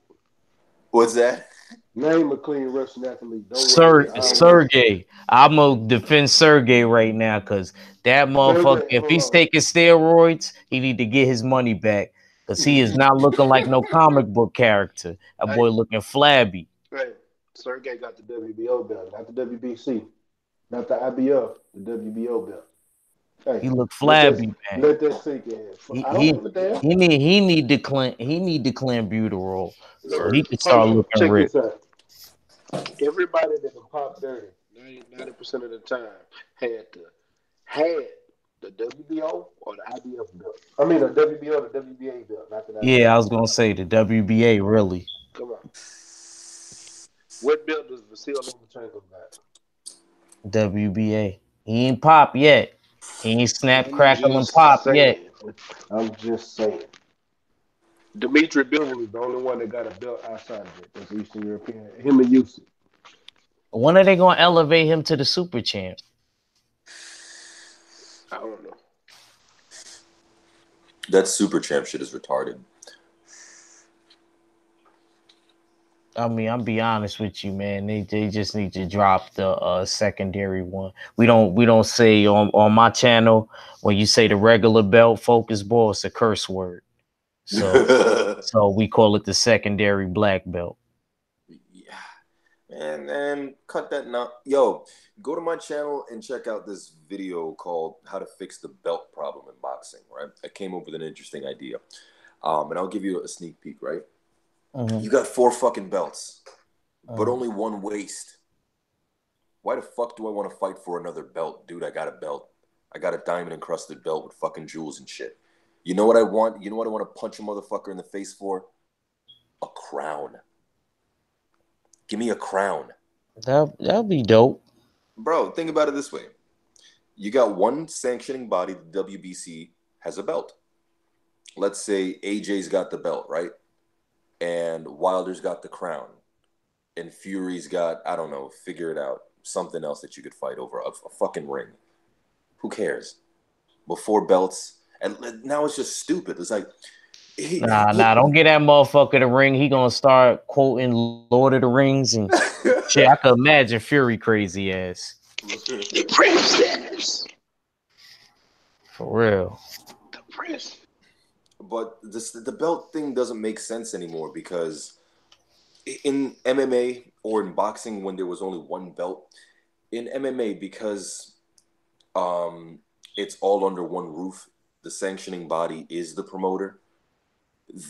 What's that? Name a clean Russian athlete. Don't run any hours. Sergey. I'm gonna defend Sergey right now because that motherfucker, Sergey, if he's hold taking steroids, he need to get his money back because he is on. not looking like no comic book character. That Hey, boy looking flabby. hey, Sergey got the WBO belt, not the WBC, not the IBF, the WBO belt. Hey, He look let that flabby, man. let that sink in. He I don't he give a damn. he need to clean Buterol so Look, he can hold start on. looking Check ripped. this out. Everybody that can pop dirty, 90% of the time, had the WBO or the IBF belt. I mean, the WBO, the WBA belt, not the Yeah, IBF. I was gonna say the WBA really. Come on. What belt does Vasil Lomachenko got? WBA. He ain't pop yet. He ain't snap, I'm crackle, and just pop yet. saying. I'm just saying. Dimitri Bivol is the only one that got a belt outside of it. That's Eastern European. Him and Yusuf. When are they gonna elevate him to the super champ? I don't know. That super champ shit is retarded. I mean, I'll be honest with you, man. They just need to drop the secondary one. We don't say on my channel when you say the regular belt focus ball, it's a curse word. So so we call it the secondary black belt. Yeah. And cut that now. Yo, go to my channel and check out this video called "How to Fix the Belt Problem in Boxing." Right, I came up with an interesting idea, and I'll give you a sneak peek. Right, Mm-hmm. you got 4 fucking belts, but Uh, only one waist. Why the fuck do I want to fight for another belt, dude? I got a belt. I got a diamond encrusted belt with fucking jewels and shit. You know what I want? You know what I want to punch a motherfucker in the face for? A crown. Give me a crown. that'll be dope. Bro, think about it this way. You got one sanctioning body, the WBC, has a belt. Let's say AJ's got the belt, right? And Wilder's got the crown. And Fury's got, I don't know, figure it out. Something else that you could fight over. A fucking ring. Who cares? Before belts. And now it's just stupid. It's like, Nah, don't get that motherfucker the ring. He gonna start quoting Lord of the Rings and shit. I could imagine Fury crazy ass. The princess. For real. The princess. But the belt thing doesn't make sense anymore because in MMA or in boxing, when there was only one belt, in MMA, because it's all under one roof, the sanctioning body is the promoter.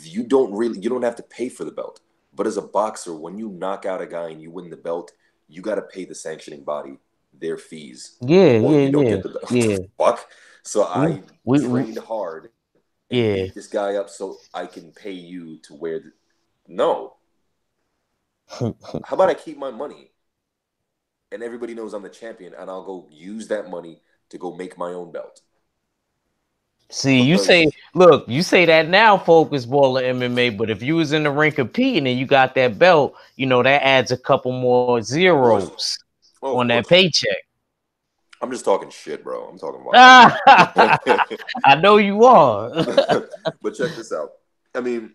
You don't have to pay for the belt. But as a boxer, when you knock out a guy and you win the belt, you got to pay the sanctioning body their fees, Yeah, or yeah, you don't yeah, get the belt. yeah. Fuck. So We I we trained hard and yeah. beat this guy up so I can pay you to wear the. No. How about I keep my money and everybody knows I'm the champion and I'll go use that money to go make my own belt? See, Because you say that now, focus ball of MMA, but if you was in the ring competing and you got that belt, that adds a couple more of course, zeros oh, on of that course. paycheck. I'm just talking shit, bro. I'm talking wild. I know you are. But check this out. I mean,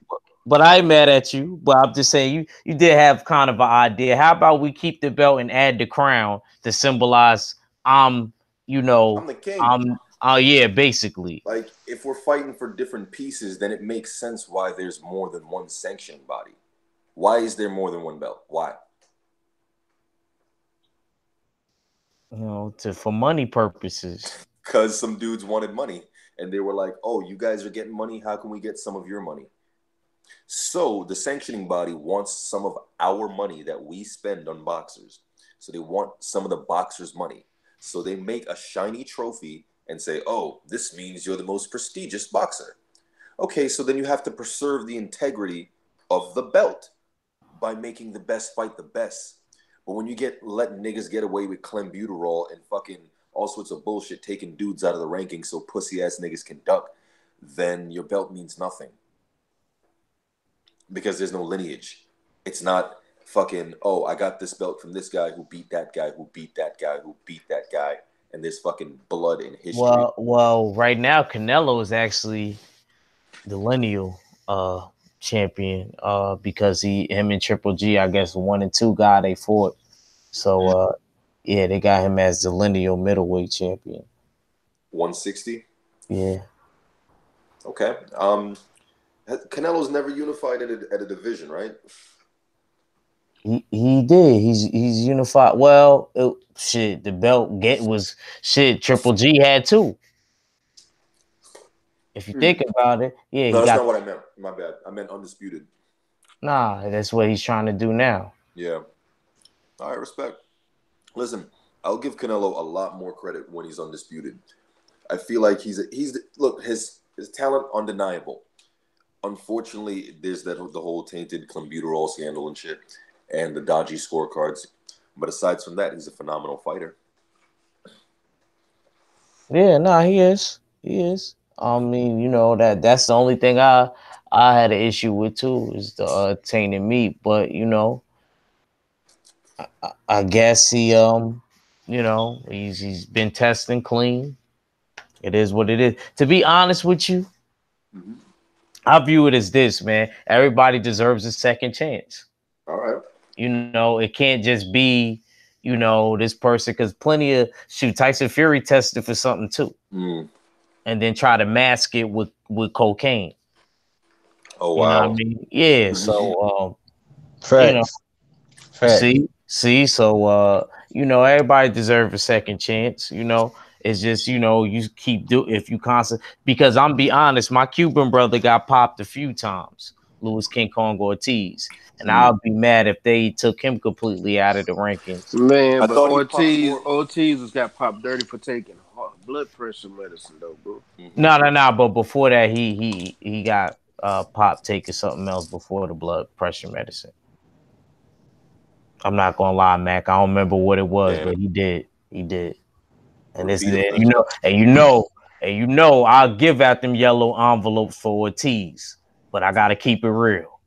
But I ain't mad at you. But I'm just saying you did have kind of an idea. How about we keep the belt and add the crown to symbolize I'm, you I'm know, the king. I'm oh yeah, basically. Like, if we're fighting for different pieces, then it makes sense why there's more than one sanctioning body. Why is there more than one belt? Why? For money purposes. Because some dudes wanted money and they were like, oh, you guys are getting money. How can we get some of your money? So the sanctioning body wants some of our money that we spend on boxers. So they want some of the boxers' money. So they make a shiny trophy and say, oh, this means you're the most prestigious boxer. Okay, so then you have to preserve the integrity of the belt by making the best fight the best. But when you let niggas get away with clenbuterol and fucking all sorts of bullshit, taking dudes out of the rankings so pussy ass niggas can duck, then your belt means nothing because there's no lineage. It's not fucking, oh, I got this belt from this guy who beat that guy who beat that guy who beat that guy, and there's fucking blood in history. Well, right now Canelo is actually the lineal champion because him and Triple G, I guess 1 and 2 guy they fought. So yeah, they got him as the lineal middleweight champion. 160. Yeah. Okay. Canelo's never unified at a division, right? He did. He's unified. Well, shit, the belt was shit. Triple G had two. If you think about it, yeah, No, he that's got. not what I meant. My bad. I meant undisputed. Nah, that's what he's trying to do now. Yeah. All right, respect. Listen, I'll give Canelo a lot more credit when he's undisputed. I feel like look, his talent undeniable. Unfortunately, there's the whole tainted clenbuterol scandal and shit, and the dodgy scorecards. But aside from that, he's a phenomenal fighter. Yeah, nah, he is. He is. I mean, that's the only thing I had an issue with too is the tainted meat. But I guess he's been testing clean. It is what it is. To be honest with you, Mm-hmm. I view it as this, man. Everybody deserves a second chance. All right. It can't just be, this person because plenty of Tyson Fury tested for something too, Mm. and then try to mask it with cocaine. Oh You know what I wow. mean? Yeah. Mm-hmm. So you know, Facts. Facts. see. So everybody deserves a second chance. It's just you keep if you constant because I'm be honest, my Cuban brother got popped a few times, Louis King Kong Ortiz, and Mm. I'll be mad if they took him completely out of the rankings. Man, I but thought he popped Ortiz more. Ortiz has got popped dirty for taking blood pressure medicine though, bro. Mm-hmm. No. But before that, he got popped taking something else before the blood pressure medicine. I'm not gonna lie, Mac. I don't remember what it was, Damn. but he did. He did. And this is Repeat it. offender. I'll give out them yellow envelopes for Ortiz, but I gotta keep it real.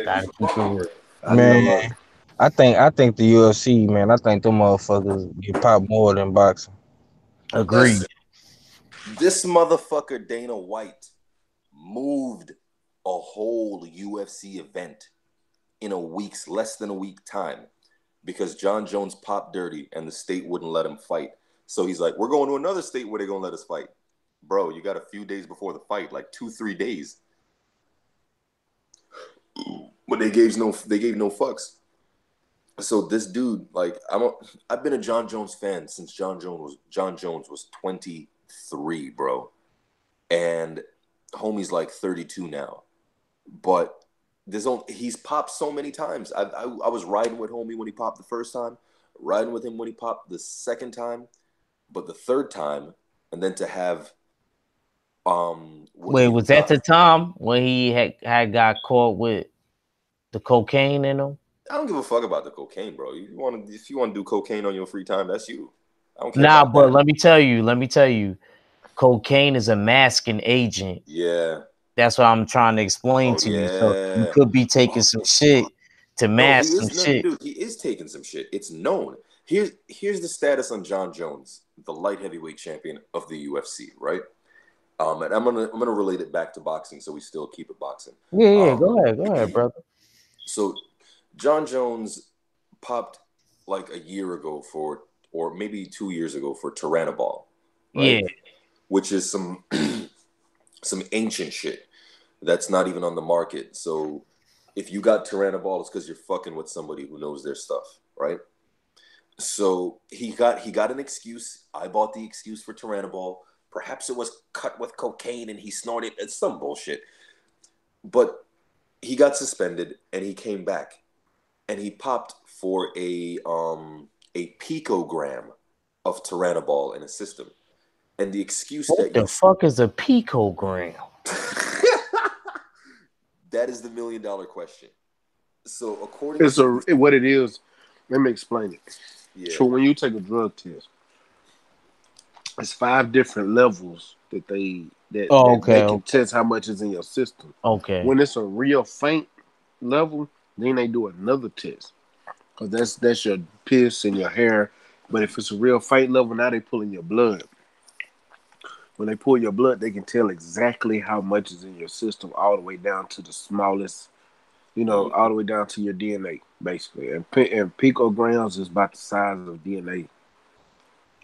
Gotta keep it real. I Man, know it. I think the UFC, man, I think them motherfuckers get popped more than boxing. Agreed. Listen, this motherfucker Dana White moved a whole UFC event in less than a week time because John Jones popped dirty and the state wouldn't let him fight. So he's like, we're going to another state where they're going to let us fight. Bro, you got a few days before the fight, like 2-3 days. But they gave no fucks. So this dude, like, I've been a John Jones fan since John Jones was 23, bro. And homie's like 32 now. But he's popped so many times. I was riding with homie when he popped the first time, riding with him when he popped the second time, but the third time, and then to have what Wait, you was that got. the time when he had got caught with the cocaine in him? I don't give a fuck about the cocaine, bro. If you want to do cocaine on your free time, that's you. I don't care Nah, about but that. let me tell you, cocaine is a masking agent. Yeah. That's what I'm trying to explain Oh to you. So you yeah. could be taking some shit to No, he mask some is no, shit. dude. He is taking some shit. It's known. Here's the status on John Jones, the light heavyweight champion of the UFC, right? And I'm gonna relate it back to boxing, so we still keep it boxing. Yeah, yeah. Um, Go ahead, brother. so John Jones popped like a year ago for, or maybe 2 years ago for Tyrannoball, right? Yeah. Which is some some ancient shit that's not even on the market. So if you got Tyrannoball, it's because you're fucking with somebody who knows their stuff, right? So he got an excuse. I bought the excuse for Tyrannoball. Perhaps it was cut with cocaine and he snorted. It's some bullshit. But he got suspended and he came back and he popped for a picogram of Tyrannoball in a system. And the excuse What that the you fuck is a picogram? that is the $1 million question. So according It's to a the what it is. Let me explain it. yeah, So when you take a drug test, it's 5 different levels Oh, that they okay, can okay, test how much is in your system. okay. When it's a real faint level, then they do another test because that's your piss and your hair. But if it's a real faint level, now they pulling your blood. When they pull your blood, they can tell exactly how much is in your system, all the way down to the smallest. All the way down to your DNA, basically. And picograms is about the size of DNA.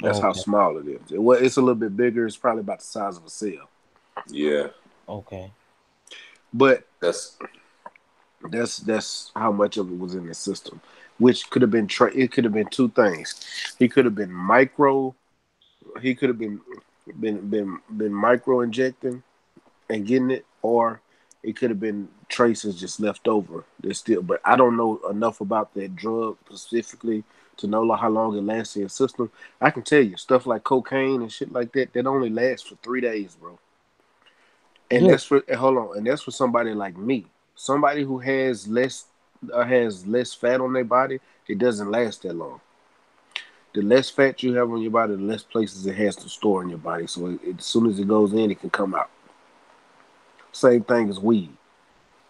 That's how Okay, small it is. It's a little bit bigger. It's probably about the size of a cell. yeah, okay. But that's that's how much of it was in the system, which could have been. It could have been two things. He could have been micro. He could have been micro injecting and getting it, or it could have been traces just left over. There's still, but I don't know enough about that drug specifically to know how long it lasts in your system. I can tell you stuff like cocaine and shit like that only lasts for 3 days, bro. And Yeah. that's for hold on, and that's for somebody like me, somebody who has less fat on their body. It doesn't last that long. The less fat you have on your body, the less places it has to store in your body. So as soon as it goes in, it can come out. Same thing as weed.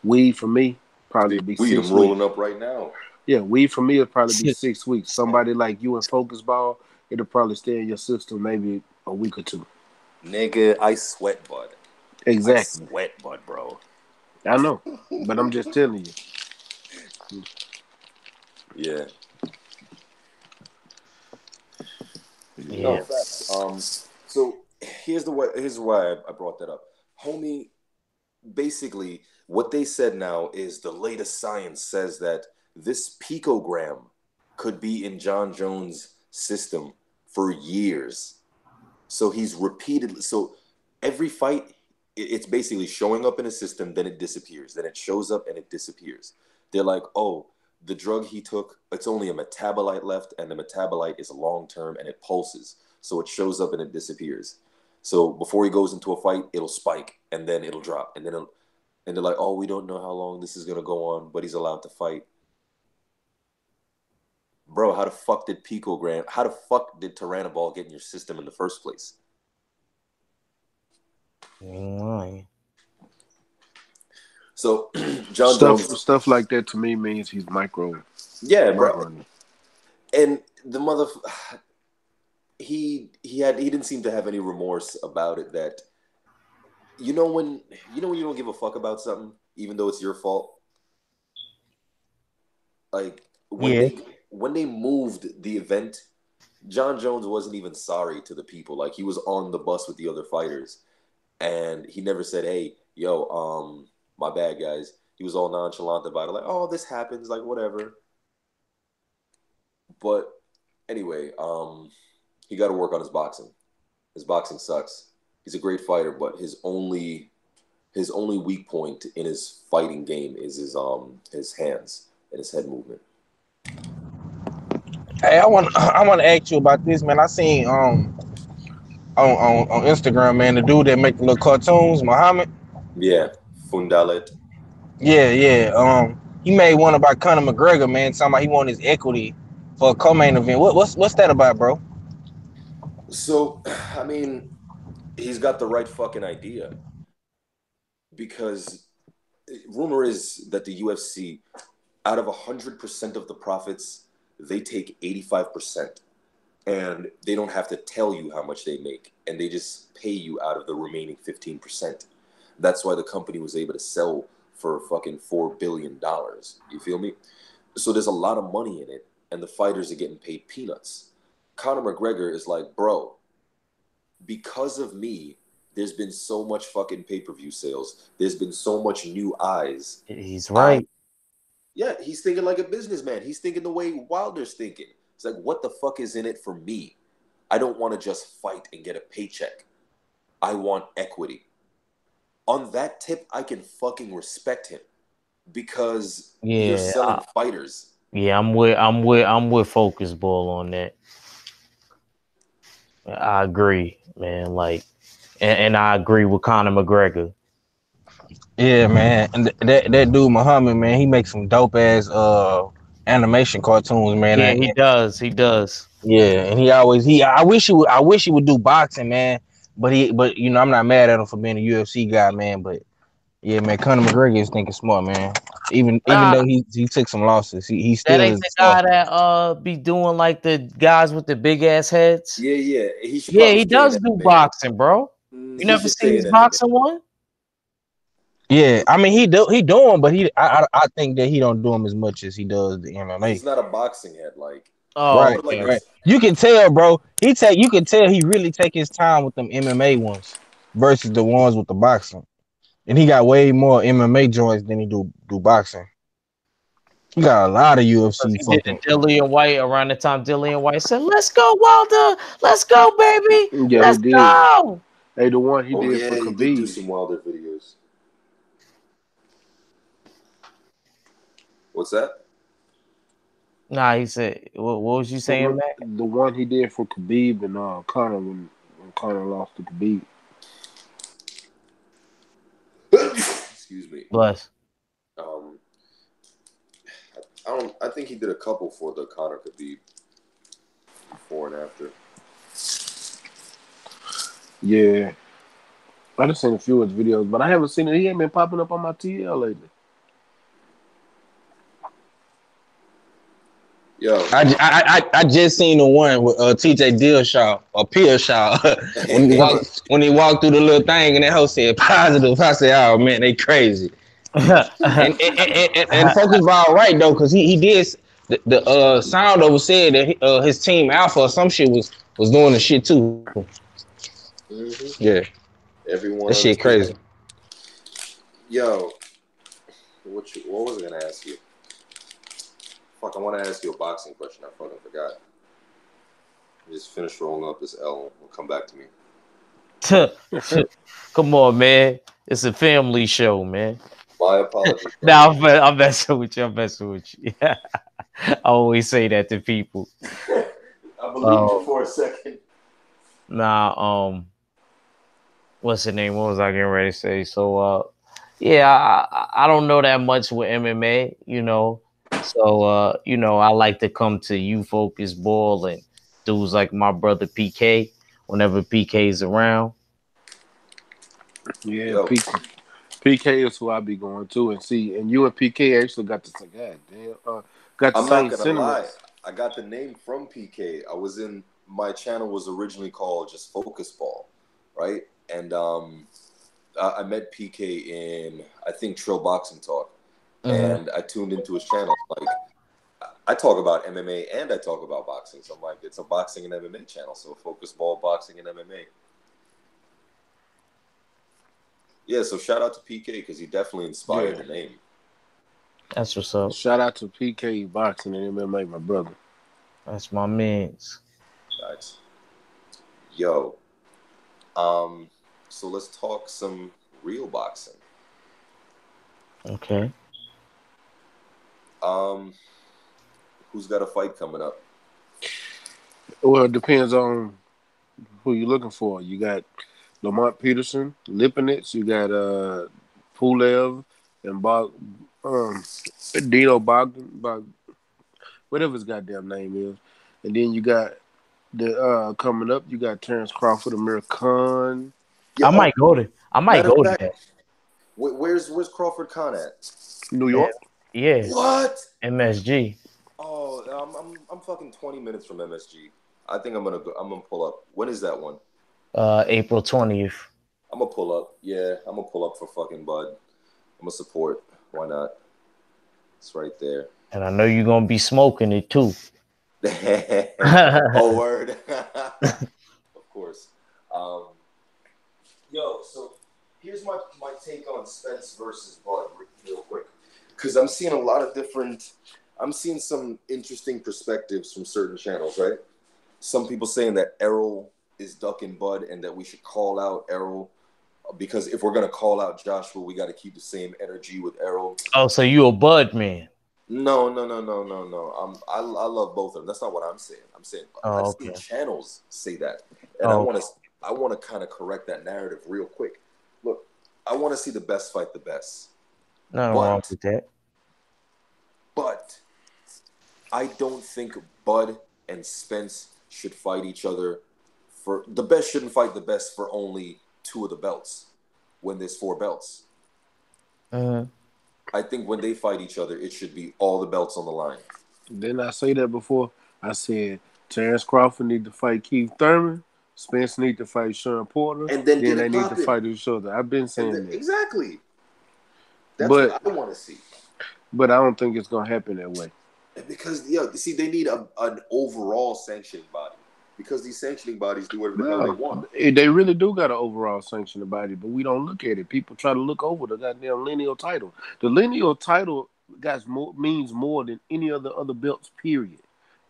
Weed for me probably big be weed. six I'm rolling weeks. up right now. Yeah, weed for me will probably be Shit. 6 weeks. Somebody like you in focus ball, it'll probably stay in your system maybe a week or two. Nigga, I sweat bud. I Exactly. sweat bud, bro. I know, but I'm just telling you. Yeah. No Yeah. facts. So here's why I brought that up. Homie, basically what they said now is the latest science says that this picogram could be in John Jones' system for years. So he's repeatedly so every fight it's basically showing up in a system, then it disappears, then it shows up and it disappears. They're like, oh, the drug he took, it's only a metabolite left, and the metabolite is long term and it pulses. So it shows up and it disappears. So before he goes into a fight, it'll spike and then it'll drop. And they're like, oh, we don't know how long this is gonna go on, but he's allowed to fight. Bro, how the fuck did Tyrannoball get in your system in the first place? You ain't lying. So John Stuff Jones, stuff like that to me means he's yeah, bro. micro. And the mother he didn't seem to have any remorse about it that when you don't give a fuck about something even though it's your fault, like Yeah. when they moved the event, John Jones wasn't even sorry to the people. Like he was on the bus with the other fighters and he never said, hey, yo, my bad guys. He was all nonchalant about it, like, oh, this happens, like whatever. But anyway, he got to work on his boxing. His boxing sucks. He's a great fighter, but his only weak point in his fighting game is his hands and his head movement. Hey, I want I want to ask you about this, man. I seen on Instagram, man. The dude that make the little cartoons, Muhammad. Yeah, Fundalet. Yeah. He made one about Conor McGregor, man. Talking about he wanted his equity for a co-main event. What's that about, bro? So, I mean, he's got the right fucking idea because rumor is that the UFC, out of 100% of the profits, they take 85%. And they don't have to tell you how much they make, and they just pay you out of the remaining 15%. That's why the company was able to sell for fucking $4 billion. You feel me? So there's a lot of money in it, and the fighters are getting paid peanuts. Conor McGregor is like, bro, because of me, there's been so much fucking pay-per-view sales. There's been so much new eyes. He's I right. Yeah, he's thinking like a businessman. He's thinking the way Wilder's thinking. It's like, what the fuck is in it for me? I don't want to just fight and get a paycheck. I want equity. On that tip, I can fucking respect him because you're Yeah, selling fighters. yeah. I'm with Focus Ball on that. I agree, man. Like, and I agree with Conor McGregor. Yeah, man. And that dude Muhammad, man, he makes some dope ass animation cartoons, man. Yeah, he does. He does. Yeah, and he always he. I wish he would do boxing, man. But I'm not mad at him for being a UFC guy, man. But yeah, man, Conor McGregor is thinking smart, man. Even Nah, though he took some losses, he that still ain't is the smart. guy that be doing like the guys with the big ass heads. Yeah, yeah. He should Yeah, probably he stay in does do MMA. boxing, bro. You He never should seen stay his in MMA. boxing one? Yeah, I mean he doing, but I think that he don't do him as much as he does the MMA. He's not a boxing head. Like, Oh, Right, more like okay. right. it's. You can tell, bro. You can tell he really take his time with them MMA ones versus the ones with the boxing. And he got way more MMA joints than he do boxing. He got a lot of 'Cause UFC he did the fucking. Dillian White around the time Dillian White said, "Let's go, Wilder. Let's go, baby. Yeah, he Let's did. go." Hey, the one he Oh, did for yeah, he did do Khabib. some Wilder videos. What's that? Nah, he said, what was you saying, Mac? The one he did for Khabib and Conor when Conor lost to Khabib. Excuse me. Bless. Um, I don't. I think he did a couple for the Conor Khabib before and after. Yeah, I just seen a few of his videos, but I haven't seen it. He ain't been popping up on my TL lately. Yo, I just seen the one with TJ Dillashaw or Pearshaw when he walked through the little thing and that host said positive. I said, oh man, they crazy. And Focus Ball right though, cause he did the sound over said that his team Alpha or some shit was doing the shit too. hmm Yeah, everyone that on shit his team. crazy. Yo, what was I gonna ask you? Fuck, I want to ask you a boxing question. I fucking forgot. Just finish rolling up this L. Will come back to me. Come on, man. It's a family show, man. My apologies, brother. Now I'm messing with you. I'm messing with you. I always say that to people. I believed you Um, for a second. nah. What's the name? What was I getting ready to say? So, yeah, I don't know that much with MMA, So, I like to come to you, Focus Ball, and dudes like my brother PK whenever PK's around. Yeah, Yo, PK is who I be going to and see. And you and PK actually got the same. God damn, got the I'm not same gonna lie. sentiments. I got the name from PK. My channel was originally called just Focus Ball, right? And I met PK in I think Trill Boxing Talk, Mhm. and I tuned into his channel. Like I talk about MMA and I talk about boxing, so I'm like, it's a boxing and MMA channel, so Focus Ball, boxing and MMA. Yeah, so shout out to PK because he definitely inspired Yeah. the name. That's what's up. Shout out to PK Boxing and MMA, my brother. That's my man's. Facts. Yo, um, so let's talk some real boxing. Okay. Um, who's got a fight coming up? Well, it depends on Who you looking for? You got Lamont Peterson, Lipinets. You got Pulev and um, Dino whatever his goddamn name is. And then you got the coming up. You got Terrence Crawford, Amir Khan, Yeah. I Oh, might go to. I might matter of go to fact, that. where's Crawford Khan at? New Yeah, York. yeah. What? MSG. Oh, I'm fucking 20 minutes from MSG. I think I'm gonna go. I'm gonna pull up. When is that one? April 20th. I'm gonna pull up. Yeah, I'm gonna pull up for fucking Bud. I'm gonna support. Why not? It's right there. And I know you're gonna be smoking it too. Oh, word. Of course. Um, yo, so here's my take on Spence versus Bud, real quick, because I'm seeing a lot of different. I'm seeing some interesting perspectives from certain channels, right? Some people saying that Errol is ducking Bud and that we should call out Errol because if we're gonna call out Joshua, we got to keep the same energy with Errol. Oh, so you a Bud man? No, no, no, no, no, no. I love both of them. That's not what I'm saying. I'm saying I've Oh, seen okay. channels say that, and Oh, I want to kind of correct that narrative real quick. Look, I want to see the best fight the best, nothing wrong but with that. but I don't think Bud and Spence should fight each other for the best. Shouldn't fight the best for only two of the belts when there's four belts. Hmm. I think when they fight each other, it should be all the belts on the line. Didn't I say that before? I said Terrence Crawford need to fight Keith Thurman. Spence need to fight Sean Porter. And then Then get they it need to popping. fight each other. I've been saying that, Exactly. That's but what I want to see. I don't think it's gonna happen that way. Because see, they need an overall sanctioning body because these sanctioning bodies do whatever the hell they No, want. they really do got an overall sanction about it, but we don't look at it. People try to look over the goddamn lineal title. The lineal title, guys, means more than any other belts. Period,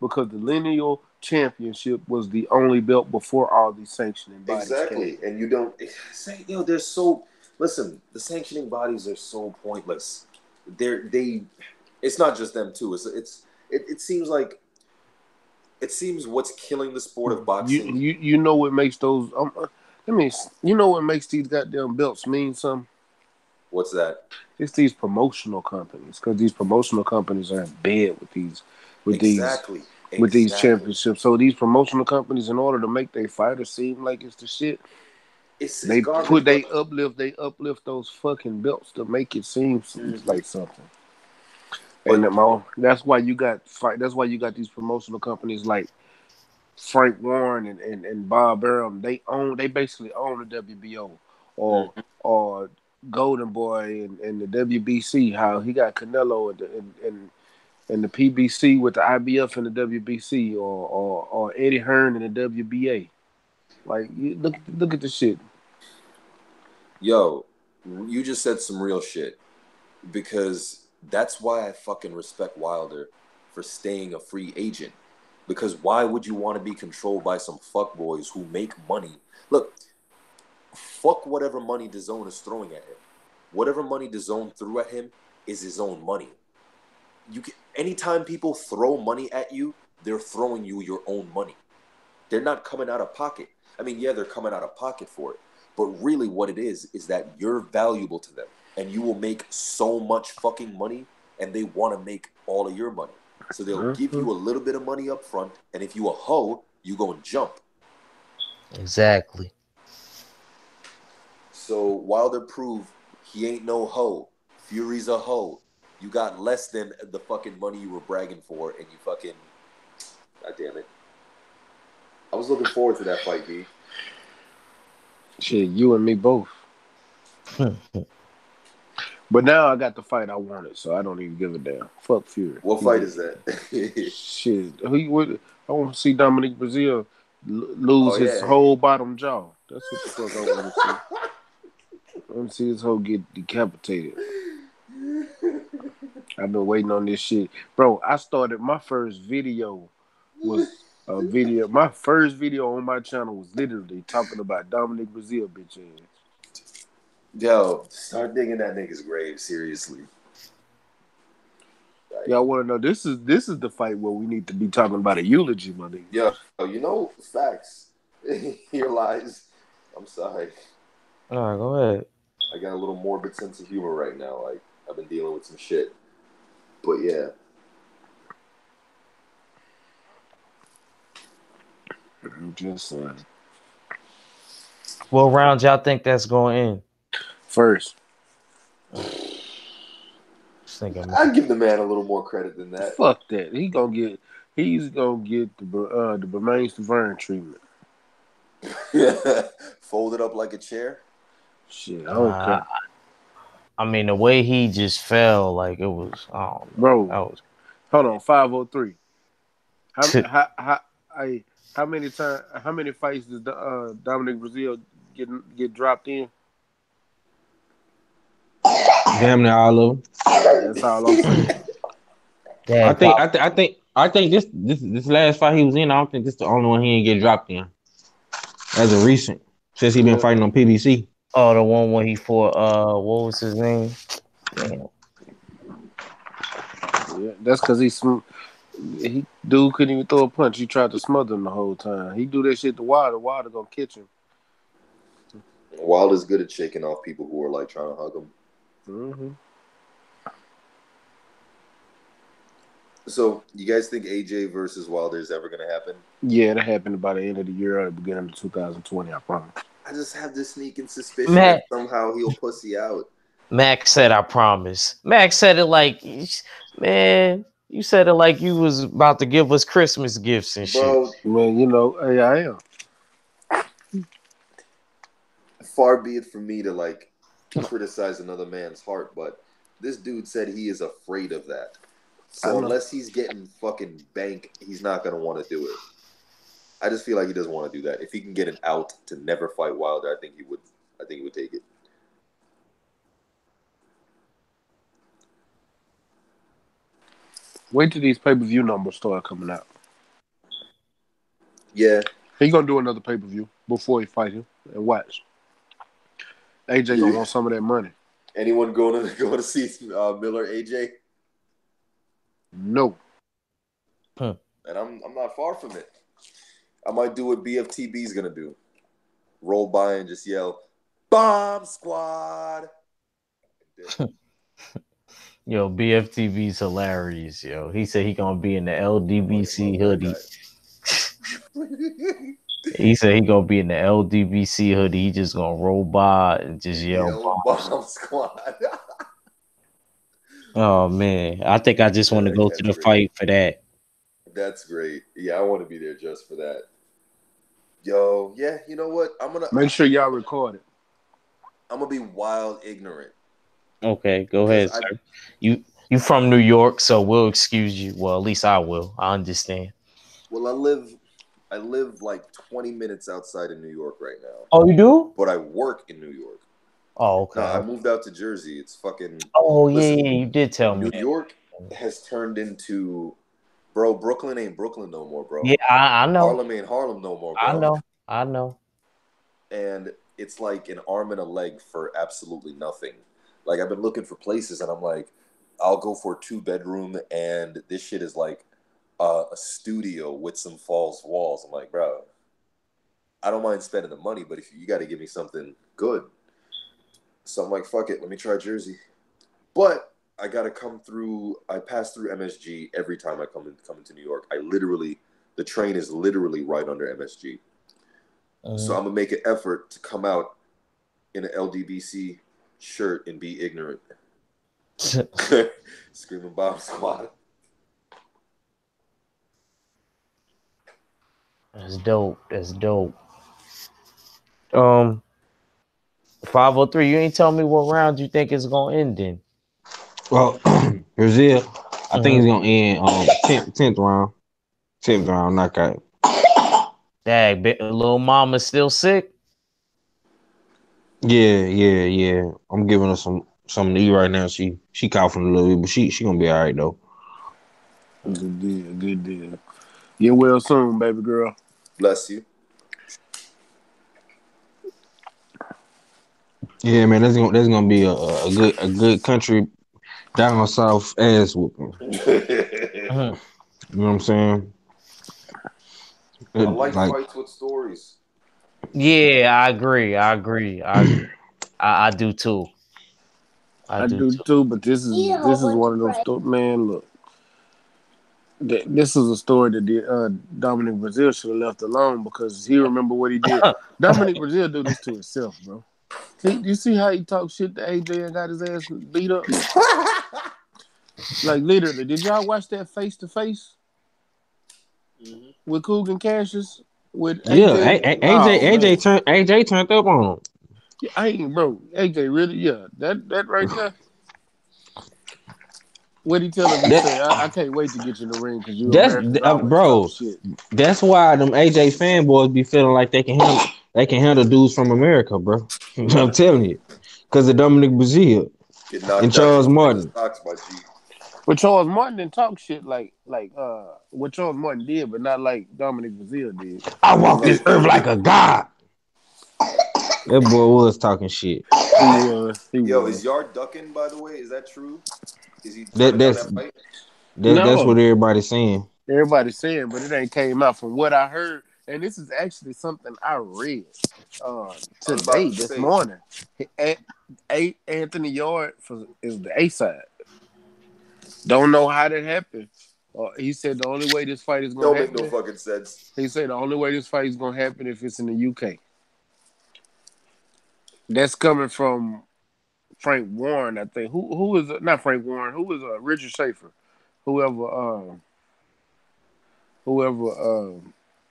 because the lineal championship was the only belt before all these sanctioning bodies came. Exactly, and you don't say, they're so. Listen, the sanctioning bodies are so pointless. They. It's not just them too. It seems like it seems what's killing the sport of boxing. You know what makes those let me you know what makes these goddamn belts mean something? What's that? It's these promotional companies because these promotional companies are in bed with with these Exactly, these exactly. championships. So these promotional companies, in order to make their fighters seem like it's the shit, It's garbage, but they uplift those fucking belts to make it seem mhm. like something. And But that's why you got That's why you got these promotional companies like Frank Warren and Bob Arum. They basically own the WBO or mhm. Golden Boy and the WBC. How he got Canelo and the PBC with the IBF and the WBC, or Eddie Hearn and the WBA. Like, look at the shit. Yo, you just said some real shit because that's why I fucking respect Wilder for staying a free agent. Because why would you want to be controlled by some fuckboys who make money? Look, fuck whatever money DAZN is throwing at him. Whatever money DAZN threw at him is his own money. Anytime people throw money at you, they're throwing you your own money. They're not coming out of pocket. I mean, yeah, they're coming out of pocket for it. But really what it is that you're valuable to them and you will make so much fucking money and they want to make all of your money. So they'll give Mhm. you a little bit of money up front, and if you a hoe, you go and jump. Exactly. So Wilder proved he ain't no hoe. Fury's a hoe. You got less than the fucking money you were bragging for, and you fucking. God damn it. I was looking forward to that fight, B. Shit, you and me both. But now I got the fight I wanted, so I don't even give a damn. Fuck Fury. What He fight get is that? shit. I want to see Dominic Brazil lose Oh, his yeah. whole bottom jaw. That's what the fuck I want to see. I want to see his whole get decapitated. I've been waiting on this shit, bro. I started my first video was a video. My first video on my channel was literally talking about Dominic Brazil, bitch ass. Yo, start digging that nigga's grave, seriously. Like, Y'all want to know? This is the fight where we need to be talking about a eulogy, my nigga. yo, facts. Your lies. I'm sorry. All right, go ahead. I got a little morbid sense of humor right now. Like I've been dealing with some shit. But yeah, I'm just saying. What round y'all think that's going in? First, Just thinking, man. I'd give the man a little more credit than that. fuck that. He's gonna get the Bermain Stavern treatment. Fold it up like a chair. Shit, I don't Uh, care, I mean, the way he just fell, like it was, I don't know. bro. That was Hold on, 503. How I how many fights does Dominic Brazil get dropped in? Damn near all of them. That's all I'm saying. I Dag think Pop. I, th- I think I think this last fight he was in. I don't think this the only one he didn't get dropped in as of recent since he been Yeah, fighting on PBC. Oh, the one where he fought, what was his name? Damn. yeah. That's because he dude couldn't even throw a punch. He tried to smother him the whole time. He do that shit to Wilder. Wilder gonna catch him. Wilder's good at shaking off people who are like trying to hug him. Mm-hmm. So, you guys think AJ versus Wilder is ever gonna happen? Yeah, that happened by the end of the year or the beginning of 2020. I promise. I just have this sneaking suspicion that Mac, somehow he'll pussy out. Mac said, I promise. Mac said it like, man, you said it like you was about to give us Christmas gifts and shit. Bro, Man, hey, I am. far be it from me to like criticize another man's heart, but this dude said he is afraid of that. I So know. unless he's getting fucking bank, he's not gonna want to do it. I just feel like he doesn't want to do that. If he can get an out to never fight Wilder, I think he would. I think he would take it. Wait till these pay-per-view numbers start coming out. Yeah. He gonna do another pay-per-view before he fight him and watch. AJ gonna want some of that money. Anyone going to see Miller AJ? No. Hmm. And I'm not far from it. I might do what BFTB's gonna do. Roll by and just yell, "Bomb Squad!" Yo, BFTV's hilarious, yo. He said he gonna be in the LDBC hoodie. He said he gonna be in the LDBC hoodie. He just gonna roll by and just yell Yo, bombs. Bomb Squad. Oh man, I think I just want to go to the fight for that. That's great. Yeah, I want to be there just for that. Yo, yeah, you know what? Make sure y'all record it. I'm gonna be wild ignorant. Okay, go ahead, sir. You from New York, so we'll excuse you. Well, at least I will. I understand. Well, I live like 20 minutes outside of New York right now, Oh, you do? but I work in New York. Oh, No, I okay. moved out to Jersey. It's fucking. Oh yeah, Listen, yeah. You did tell me New that. York has turned into, bro. Brooklyn ain't Brooklyn no more, bro. Yeah, I know. Harlem ain't Harlem no more, I bro. know. I know. And it's like an arm and a leg for absolutely nothing. Like I've been looking for places, and I'm like, I'll go for a 2-bedroom, and this shit is like a studio with some false walls. I'm like, bro, I don't mind spending the money, but if you got to give me something good, so I'm like, fuck it, let me try Jersey. But I gotta come through. I pass through MSG every time I come into New York. The train is literally right under MSG. So I'm gonna make an effort to come out in an LDBC shirt and be ignorant. Screaming Bomb Squad. That's dope. That's dope. Um, 503. You ain't tell me what round you think it's gonna end in. Well, Brazil, I think Mm-hmm. he's gonna end on 10th round. 10th round knockout. Dang, little mama still sick. Yeah. I'm giving her some knee right now. She coughing a little bit, but she gonna be all right though. Good deal. Good deal. Get well soon, baby girl. Bless you. Yeah, man, that's gonna be a good country down south ass whooping. Mhm. You know what I'm saying? I like Like fights with stories. Yeah, I agree. I agree. I do too. I I do do too. too, but this is one of those stories. Man, look, this is a story that Dominic Brazil should have left alone because he remember what he did. Dominic Brazil do this to himself, bro. See, you see how he talked shit to AJ and got his ass beat up? Like literally, did y'all watch that face to face with Coogan Cassius with Yeah, AJ? AJ Oh man, turned up on him. yeah, I ain't bro. AJ really, yeah, that right there. What he tell him? He That say, I can't wait to get you in the ring because you Americans always talk bro. shit. That's why them AJ fanboys be feeling like they can handle dudes from America, bro. I'm telling you, because of Dominic Brazil Get and knocked out Charles just like the Martin. Sox, my G. But Charles Martin didn't talk shit like what Charles Martin did, but not like Dominic Brazil did. I walk this earth like a god. That boy was talking shit. He was. He Yo, was. is Yard ducking, by the way? Is that true? Is he That turning down that's that fight? that's what No, everybody's saying. everybody's saying, but it ain't came out from what I heard. And this is actually something I read I was about today, to this say, morning. Anthony Yard is the A side. Don't know how that happened. He said the only way this fight is gonna don't make no happen. fucking sense. He said the only way this fight is gonna happen if it's in the UK. That's coming from Frank Warren, I think. Who is not Frank Warren? Who is Richard Schaefer? Whoever whoever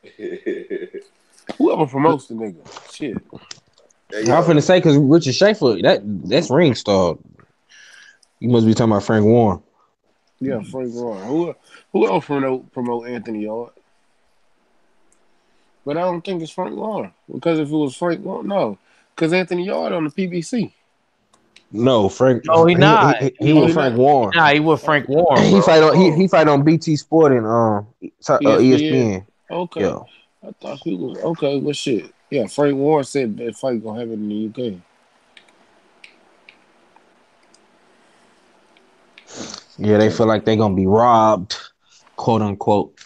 Hey, whoever promotes the nigga. Shit. I'm yo, finna say because Richard Schaefer, that's ring star. You must be talking about Frank Warren. Yeah, Frank Warren. Who else promote Anthony Yard? But I don't think it's Frank Warren because if it was Frank Warren, no, because Anthony Yard on the PBC. No, Frank. No, he not. He Oh, was he Frank not. Warren. He with Frank Warren, He bro. fight on he Oh, fight on BT Sport and ESPN. ESPN. Okay, Yeah, I thought he was okay. Well, shit. Yeah, Frank Warren said that fight gonna happen in the UK. yeah. They Okay. feel like they gonna be robbed, quote unquote.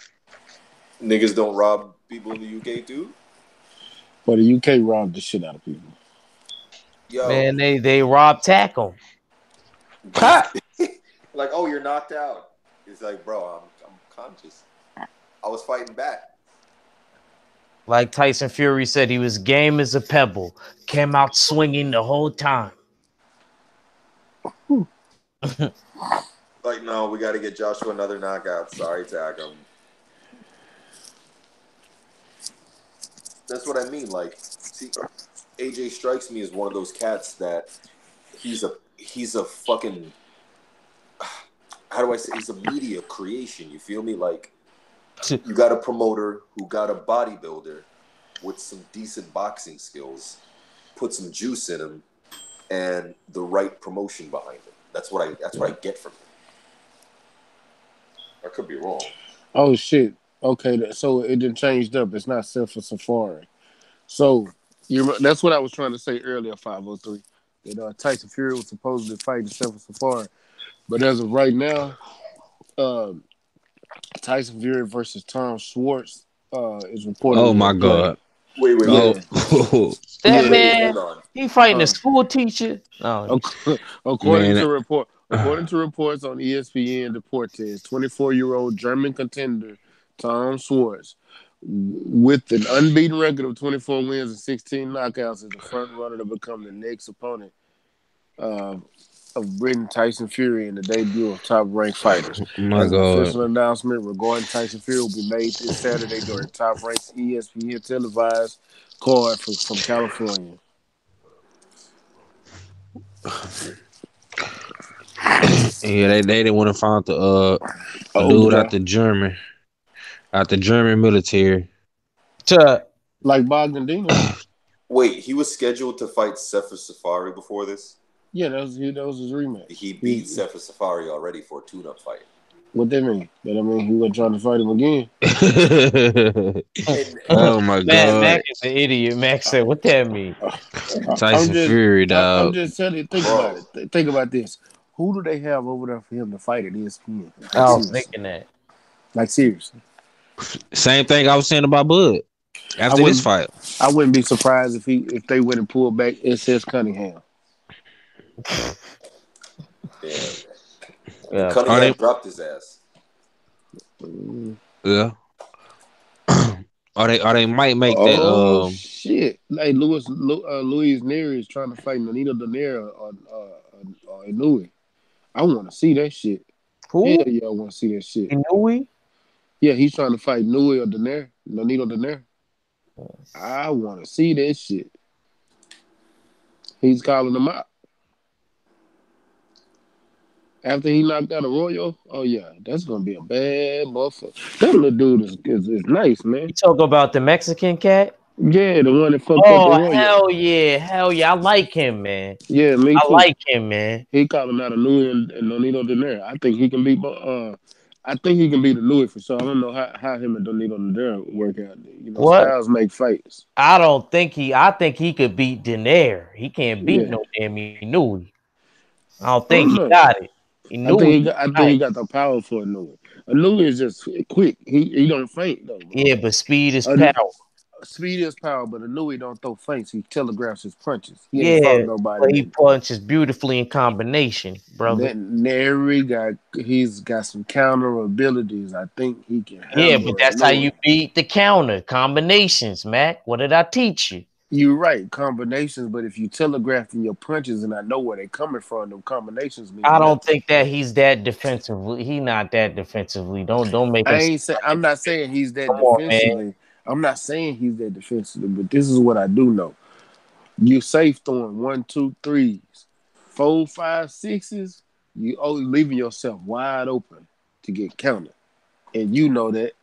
niggas don't rob people in the UK, dude. But the UK robbed the shit out of people. Yo, Man, they rob tackle. Ha! like, oh, you're knocked out. It's like, bro, I'm conscious. I was fighting back. Like Tyson Fury said, he was game as a pebble. Came out swinging the whole time. Like, no, we got to get Joshua another knockout. Sorry, tag him. That's what I mean. Like, see, AJ strikes me as one of those cats that he's a fucking, how do I say, he's a media creation. You feel me? Like, you got a promoter who got a bodybuilder with some decent boxing skills, put some juice in him, and the right promotion behind him. That's what I get from him. I could be wrong. Oh shit. Okay, so it done changed up. It's not Silver Safari. So that's what I was trying to say earlier. 503. That Tyson Fury was supposedly fighting Silver Safari, but as of right now, uh, Tyson Fury versus Tom Schwartz is Oh reportedly my in play. god. Wait. Yeah, Oh That yeah. man, Hold on. he fighting a Uh, school teacher. No, according man. to reports on ESPN Deportes, 24-year-old German contender Tom Schwartz, with an unbeaten record of 24 wins and 16 knockouts, is the front runner to become the next opponent uh, of Britain Tyson Fury in the debut of Top Rank Fighters. My As an god. official announcement regarding Tyson Fury will be made this Saturday during Top Rank's ESPN televised card from California. Yeah, they didn't want to find the a Oh, dude guy. out the German military. to Like Bogdan. Wait, he was scheduled to fight Sefer Safari before this. Yeah, that was his rematch. He beat Sefer Safari already for a tune-up fight. What that mean? That I mean he wasn't trying to fight him again. And Oh my Mac god. is an idiot. Mac said, "What that mean?" I'm Tyson just Fury, I'm dog. just telling you. Think about bro, it. Think about this. Who do they have over there for him to fight at ESPN? I Like was seriously. thinking that. Like seriously. Same thing I was saying about Bud. I After this wouldn't fight, I wouldn't be surprised if they went and pulled back SS Cunningham. Yeah. And Yeah, are they? Cunningham dropped his ass. Mm. Yeah. Or they might make that. Oh shit! Hey, Luis Neri is trying to fight Nonito Donaire or Inoue. I want to see that shit. Hell who? yeah, I want to see that shit. Inui? Yeah, he's trying to fight Nui or Donaire, Nonito Donaire. I want to see that shit. He's calling him out after he knocked out Arroyo. Oh yeah, that's gonna be a bad motherfucker. That little dude is nice, man. You talk about the Mexican cat? Yeah, the one that fucked up Oh Arroyo. hell yeah, hell yeah! I like him, man. Yeah, me I too. like him, man. He calling out a Louis and Donito Donaire. I think he can beat. I think he can beat the Louis for sure. I don't know how him and Donito Donaire work out. You know, What? styles make fights. I don't think he. I think he could beat Daenerys. He can't beat Yeah, no damn Inui. I don't think I he don't know. got it. Inui, I think he nice. got the power for a Louis. A Louis is just quick. He don't faint though, bro. Yeah, but speed is A, power. speed is power, but a Louis don't throw feints. He telegraphs his punches. He ain't Yeah, fought nobody but he that punches beautifully in combination, brother. Nary got. He's got some counter abilities. I think he can Yeah, but handle a that's how you Louis. beat the counter combinations, Mac. What did I teach you? You're right, combinations, but if you telegraphing your punches and I know where they're coming from, them combinations I mean don't nothing. think that he's that defensively. He not that defensively. Don't make I him seem ain't say like a I'm not defensive. saying he's that Come on, man. defensively. I'm not saying he's that defensively, but this is what I do know. You safe throwing one, two, threes, four, five, sixes, you only leaving yourself wide open to get counted. And you know that.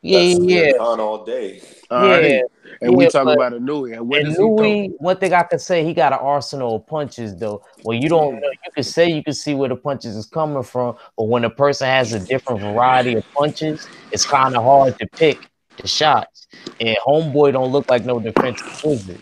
Yeah, That's yeah, Amir yeah, Khan all day. All yeah, right. And we yeah. talk But about Anui. And what and does he throw? Louis, one thing I could say, he got an arsenal of punches though. Well, you don't Yeah. know. You could say you can see where the punches is coming from, but when a person has a different variety of punches, it's kind of hard to pick the shots. And Homeboy don't look like no defensive wizard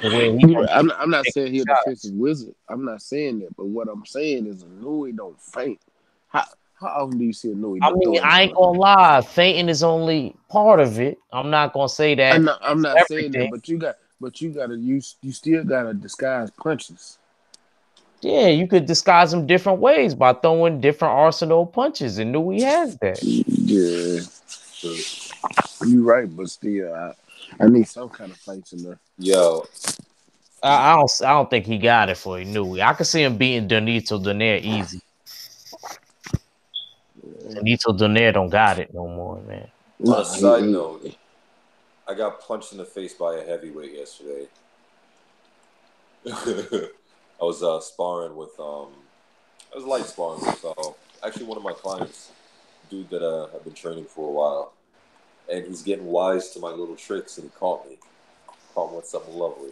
to where he You're gonna right. be able I'm to not pick saying the he a defensive shots. wizard. I'm not saying that. But what I'm saying is Anui don't faint. How how often do you see Anui I mean, throwing his I ain't punch? gonna lie, fainting is only part of it. I'm not gonna say that I'm it's not saying that, everything. but you gotta you still gotta disguise punches. Yeah, you could disguise them different ways by throwing different arsenal punches, and Nui has that. Yeah, True. you right, but still I need some kind of fights in there. Yo, I don't think he got it for Nui. I could see him beating Donito Donaire easy. Donito Donaire don't got it no more, man. on a Nah, side note, I got punched in the face by a heavyweight yesterday. I was sparring with I was light sparring with actually one of my clients, dude that I've been training for a while, and he's getting wise to my little tricks, and he caught me with something lovely.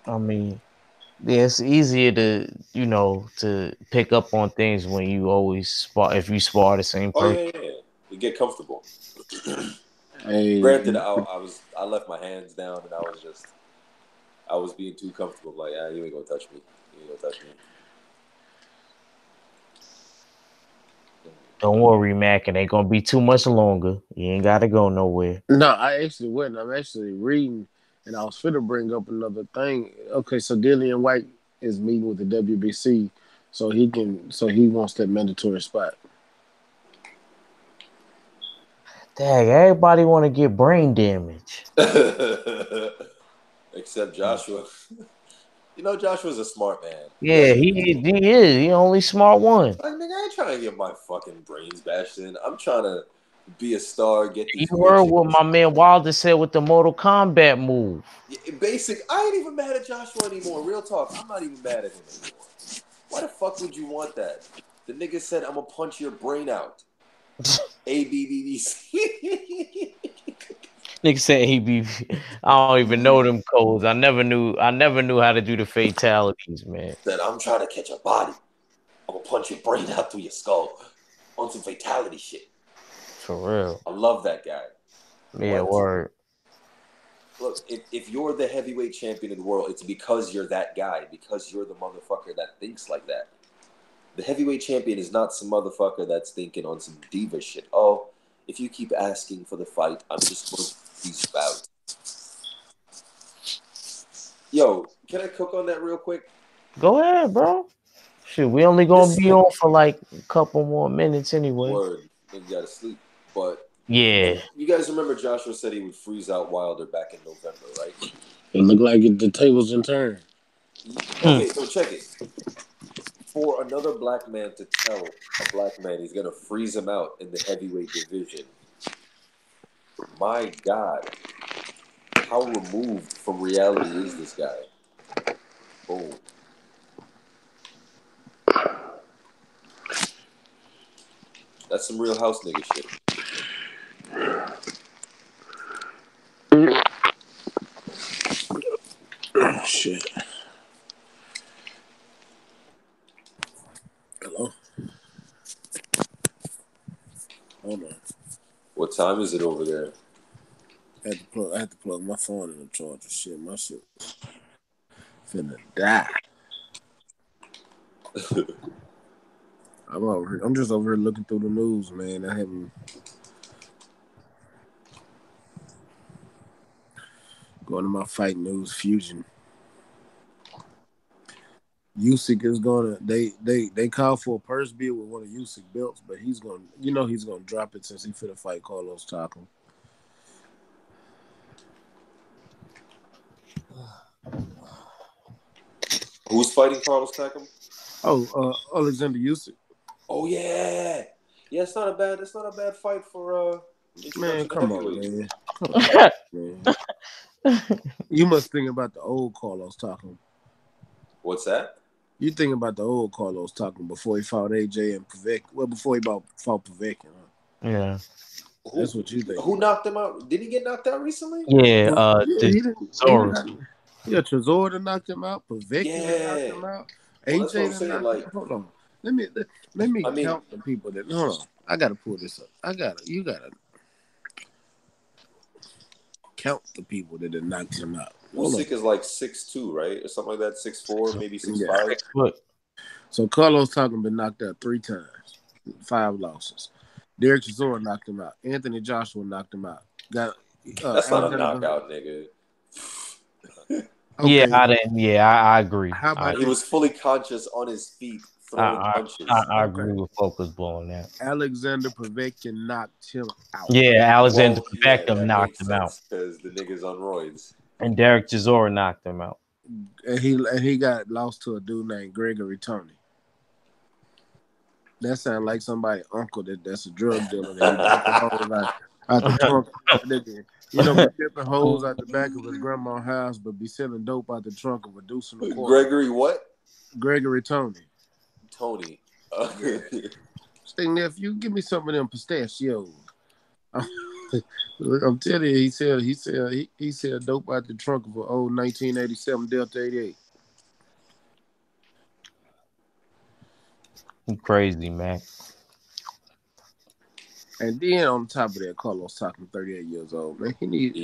I mean, yeah, it's easier to pick up on things when you always spar if you spar the same Oh person. yeah, yeah, yeah. You get comfortable. hey, Granted, I left my hands down, and I was being too comfortable. Like, ah, you ain't gonna touch me. You ain't gonna touch me. Don't worry, Mac. It ain't gonna be too much longer. You ain't gotta go nowhere. no, I actually wouldn't. I'm actually reading, and I was finna bring up another thing. Okay, so Dillian White is meeting with the WBC, so he wants that mandatory spot. Dang, everybody want to get brain damage. Except Joshua. You know, Joshua's a smart man. He Yeah, doesn't. he is. He only smart one. Like, nigga, I ain't trying to get my fucking brains bashed in. I'm trying to be a star, get You these heard bitches. what my man Wilder said with the Mortal Kombat move. Yeah, basic. I ain't even mad at Joshua anymore. Real talk. I'm not even mad at him anymore. Why the fuck would you want that? The nigga said, I'm gonna punch your brain out. ABBC. Nigga said he be. I don't even know them codes. I never knew. I never knew how to do the fatalities, man. Said, I'm trying to catch a body. I'm gonna punch your brain out through your skull on some fatality shit. For real. I love that guy. Yeah, What? word. Look, if you're the heavyweight champion of the world, it's because you're that guy, because you're the motherfucker that thinks like that. The heavyweight champion is not some motherfucker that's thinking on some diva shit. Oh, if you keep asking for the fight, I'm just going to freeze you out. Yo, can I cook on that real quick? Go ahead, bro. Shoot, we only gonna This be on for like a couple more minutes anyway. word, nigga gotta sleep. But Yeah. you guys remember Joshua said he would freeze out Wilder back in November, right? It looked like the tables in turn. Okay, so check it. For another black man to tell a black man he's gonna freeze him out in the heavyweight division, my God, how removed from reality is this guy? Boom. That's some real house nigga shit. Oh, shit. Hello? Hold on. What time is it over there? I had to plug my phone in the charger. Shit, my shit finna die. I'm just over here looking through the news, man. I haven't going to my fight news fusion. Usyk is gonna they call for a purse bid with one of Usyk belts, but he's gonna drop it since he finna fight Carlos Takam. Who's fighting Carlos Takam? Oh, Alexander Usyk. Oh yeah, yeah. It's not a bad. It's not a bad fight for Man, introduction to come on, heavyweight. man. Come on, man. You must think about the old Carlos Takam. What's that? You think about the old Carlos Takam before he fought AJ and Povetkin. Well, before he fought Povetkin. Huh? Yeah. That's what you think. Who knocked him out? Did he get knocked out recently? Yeah. He didn't. Zorro. Yeah, Trezor done knocked him out. Povetkin done knocked Yeah. him out. Well, that's what I'm AJ done saying. knocked him Like, out. Hold on. Let me I mean, count the people that. Hold on. I gotta pull this up. You gotta count the people that done knocked him out. Usyk is like 6'2", right, or something like that. 6'4", maybe 6'5". 6 foot. So Carlos Takam been knocked out 3 times, 5 losses. Derek Chisora knocked him out. Anthony Joshua knocked him out. Got That's not a Alexander knockout, nigga. Okay. Yeah, I agree. How about He was fully conscious on his feet, throwing punches. I agree with Focus Ball on that. Alexander Povetkin knocked him out. Yeah, Alexander Yeah, Povetkin that knocked makes him out, sense because the nigga's on roids. and Derek Chisora knocked him out. And he got lost to a dude named Gregory Tony. That sounds like somebody's uncle that's a drug dealer that he dipping holes out the trunk. You know, be dipping holes out the back of his grandma's house, but be selling dope out the trunk and reducing the quarter. Gregory what? Gregory Tony. Tony. Sting nephew, give me some of them pistachios. I'm telling you, he sell dope out the trunk of an old 1987 Delta 88. Crazy, man. And then on top of that, Carlos Takam, 38 years old, man. He need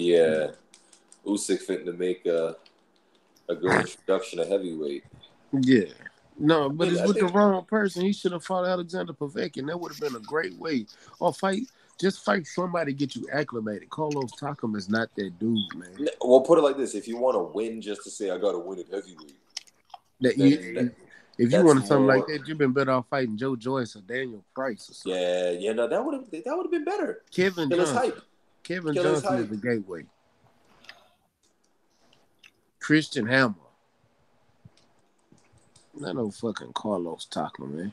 Usyk fitting to make a good introduction to heavyweight. Yeah. No, but it's with the wrong person. He should have fought Alexander Povetkin. That would have been a great way. Or fight somebody, get you acclimated. Carlos Takam is not that dude, man. Well, put it like this: if you want to win, just to say I got to win at heavyweight. If you wanted something like that, you've been better off fighting Joe Joyce or Daniel Price or something. Yeah, no, that would have been better. Kevin Johnson is the gateway. Christian Hammer. Not no fucking Carlos Takam, man.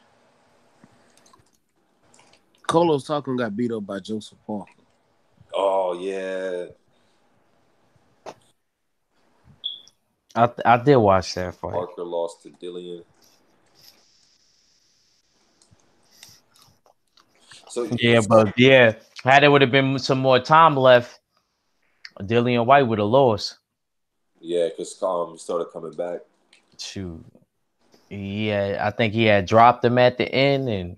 Carlos Takam got beat up by Joseph Parker. Oh yeah. I did watch that fight. Parker lost to Dillian. So had there would have been some more time left, Dillian White would have lost. Yeah, because he started coming back. Shoot. Yeah, I think he had dropped him at the end, and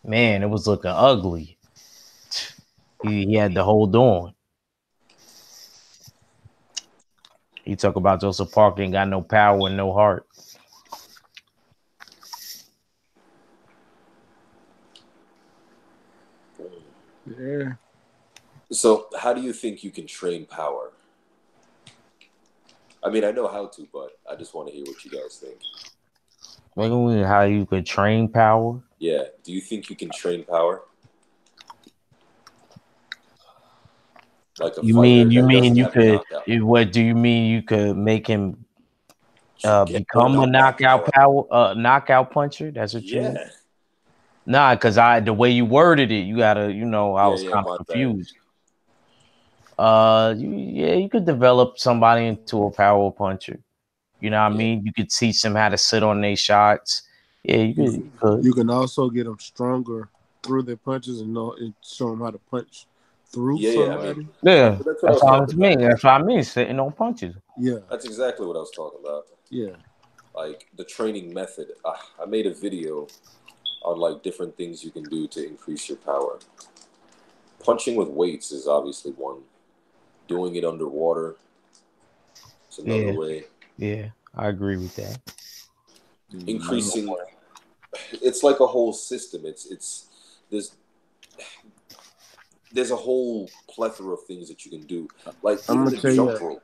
man, it was looking ugly. He had to hold on. He talk about Joseph Parker ain't got no power and no heart. Yeah. So, how do you think you can train power? I mean, I know how to, but I just want to hear what you guys think. Maybe how you could train power. Yeah. Do you think you can train power? Like a fighter You that mean doesn't you have a could? knockout. What do you mean you could make him Get more become a knockdown power. knockout puncher? That's what you mean? Yeah. Nah, because the way you worded it, you gotta, I Yeah, was yeah, kind of my bad. confused. Yeah, you could develop somebody into a power puncher. You know what I Yeah. mean? You could teach them how to sit on their shots. Yeah, you You could. You could. you can also get them stronger through their punches and show them how to punch through Yeah, yeah. I mean, somebody. Yeah, that's what I that's was what I talking was mean. about. That's what I mean. Sitting on punches. Yeah, That's exactly what I was talking about. yeah. Like the training method. I made a video on like different things you can do to increase your power. Punching with weights is obviously one. Doing it underwater is another Yeah, way. yeah, I agree with that. No. Increasing, it's like a whole system. It's there's there's a whole plethora of things that you can do. Like I'm even gonna the tell you, jump rope.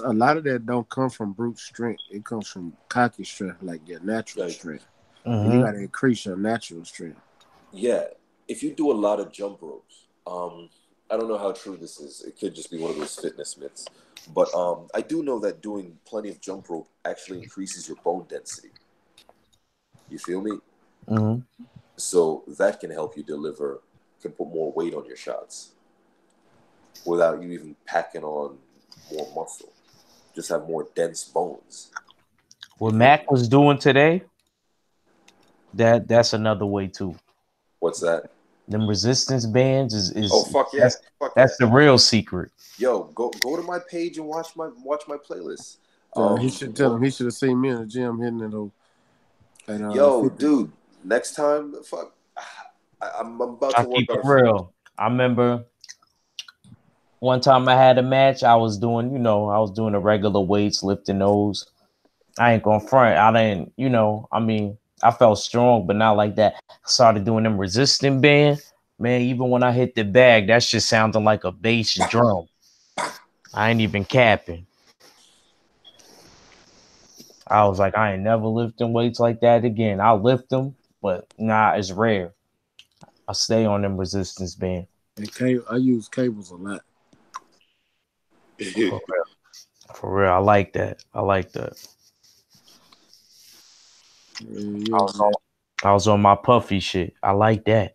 a lot of that don't come from brute strength. It comes from cocky strength, like your natural Like strength, and you Mm-hmm. got to increase your natural strength. yeah, if you do a lot of jump ropes, I don't know how true this is. It could just be one of those fitness myths. But I do know that doing plenty of jump rope actually increases your bone density. You feel me? Mm-hmm. So that can help you deliver, can put more weight on your shots without you even packing on more muscle. Just have more dense bones. You What feel me? Mac was doing today, that's another way too. What's that? Them resistance bands Oh is fuck yeah, that's fuck yeah. that's the real secret. Yo, go to my page and watch my playlist. He should tell One, him. He should have seen me in the gym hitting it at yo, 50. dude, next time, fuck, I'm about I to work keep out it a. real. I remember one time I had a match. I was doing, I was doing the regular weights, lifting those. I ain't gonna front. I didn't, I mean, I felt strong, but not like that. I started doing them resistant band. Man, even when I hit the bag, that shit sounded like a bass drum. I ain't even capping. I was like, I ain't never lifting weights like that again. I'll lift them, but nah, it's rare. I stay on them resistance band. And I use cables a lot. For real. For real. I like that. I like that. I Yeah, was man. on, I was on my puffy shit. I like that.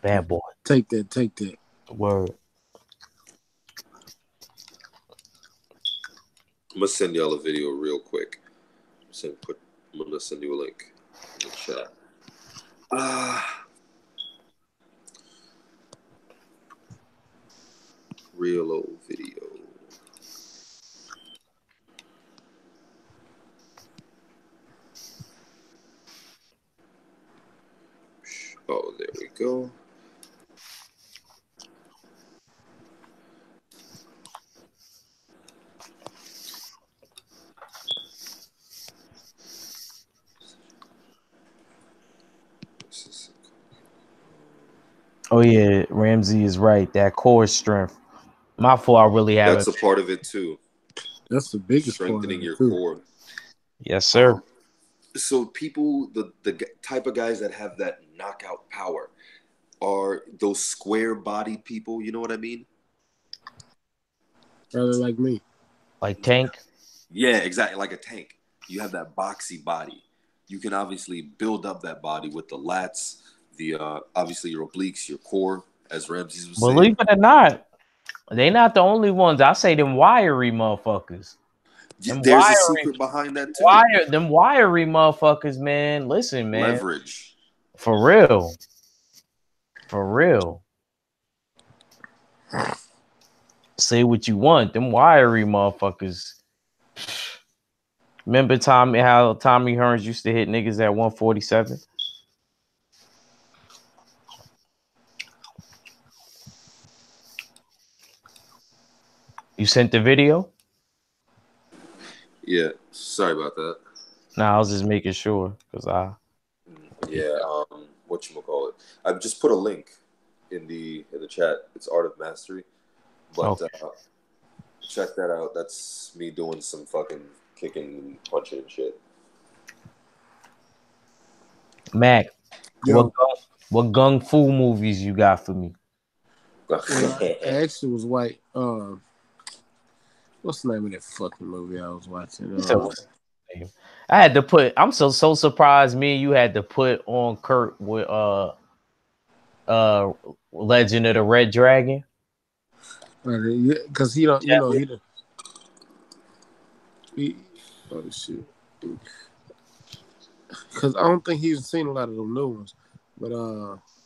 Bad boy. Take that. Take that. Word. I'm gonna send y'all a video real quick. I'm gonna send you a link in the chat. Real old video. Oh, there we go. Oh yeah, Ramsey is right. That core strength. My fault. I really That's haven't. a part of it too. That's the biggest part of Strengthening it your too. core. Yes, sir. Um, so people, the type of guys that have that knockout power are those square bodied people. You know what I mean? Rather like me. Like Tank. Yeah, exactly. Like a tank. You have that boxy body. You can obviously build up that body with the lats, the obviously your obliques, your core, as Ramses was saying. Believe it or not, they not the only ones. I say them wiry motherfuckers. Them There's a wiry, secret behind that too. them wiry motherfuckers, man. Listen, man. Leverage. For real. For real. Say what you want. Them wiry motherfuckers. Remember how Tommy Hearns used to hit niggas at 147? You sent the video? Yeah. Sorry about that. Nah, I was just making sure because I. Yeah. What you call it? I just put a link in the chat. It's Art of Mastery, but Okay. check that out. That's me doing some fucking kicking and punching and shit. Mac, what Yo, what gung fu movies you got for me? well, I actually was white. What's the name of that fucking movie I was watching? So I had to put. I'm so surprised. Me and you had to put on Kurt with uh Legend of the Red Dragon. Because he don't, you Jet know, Li. he oh shit. Because I don't think he's seen a lot of them new ones, but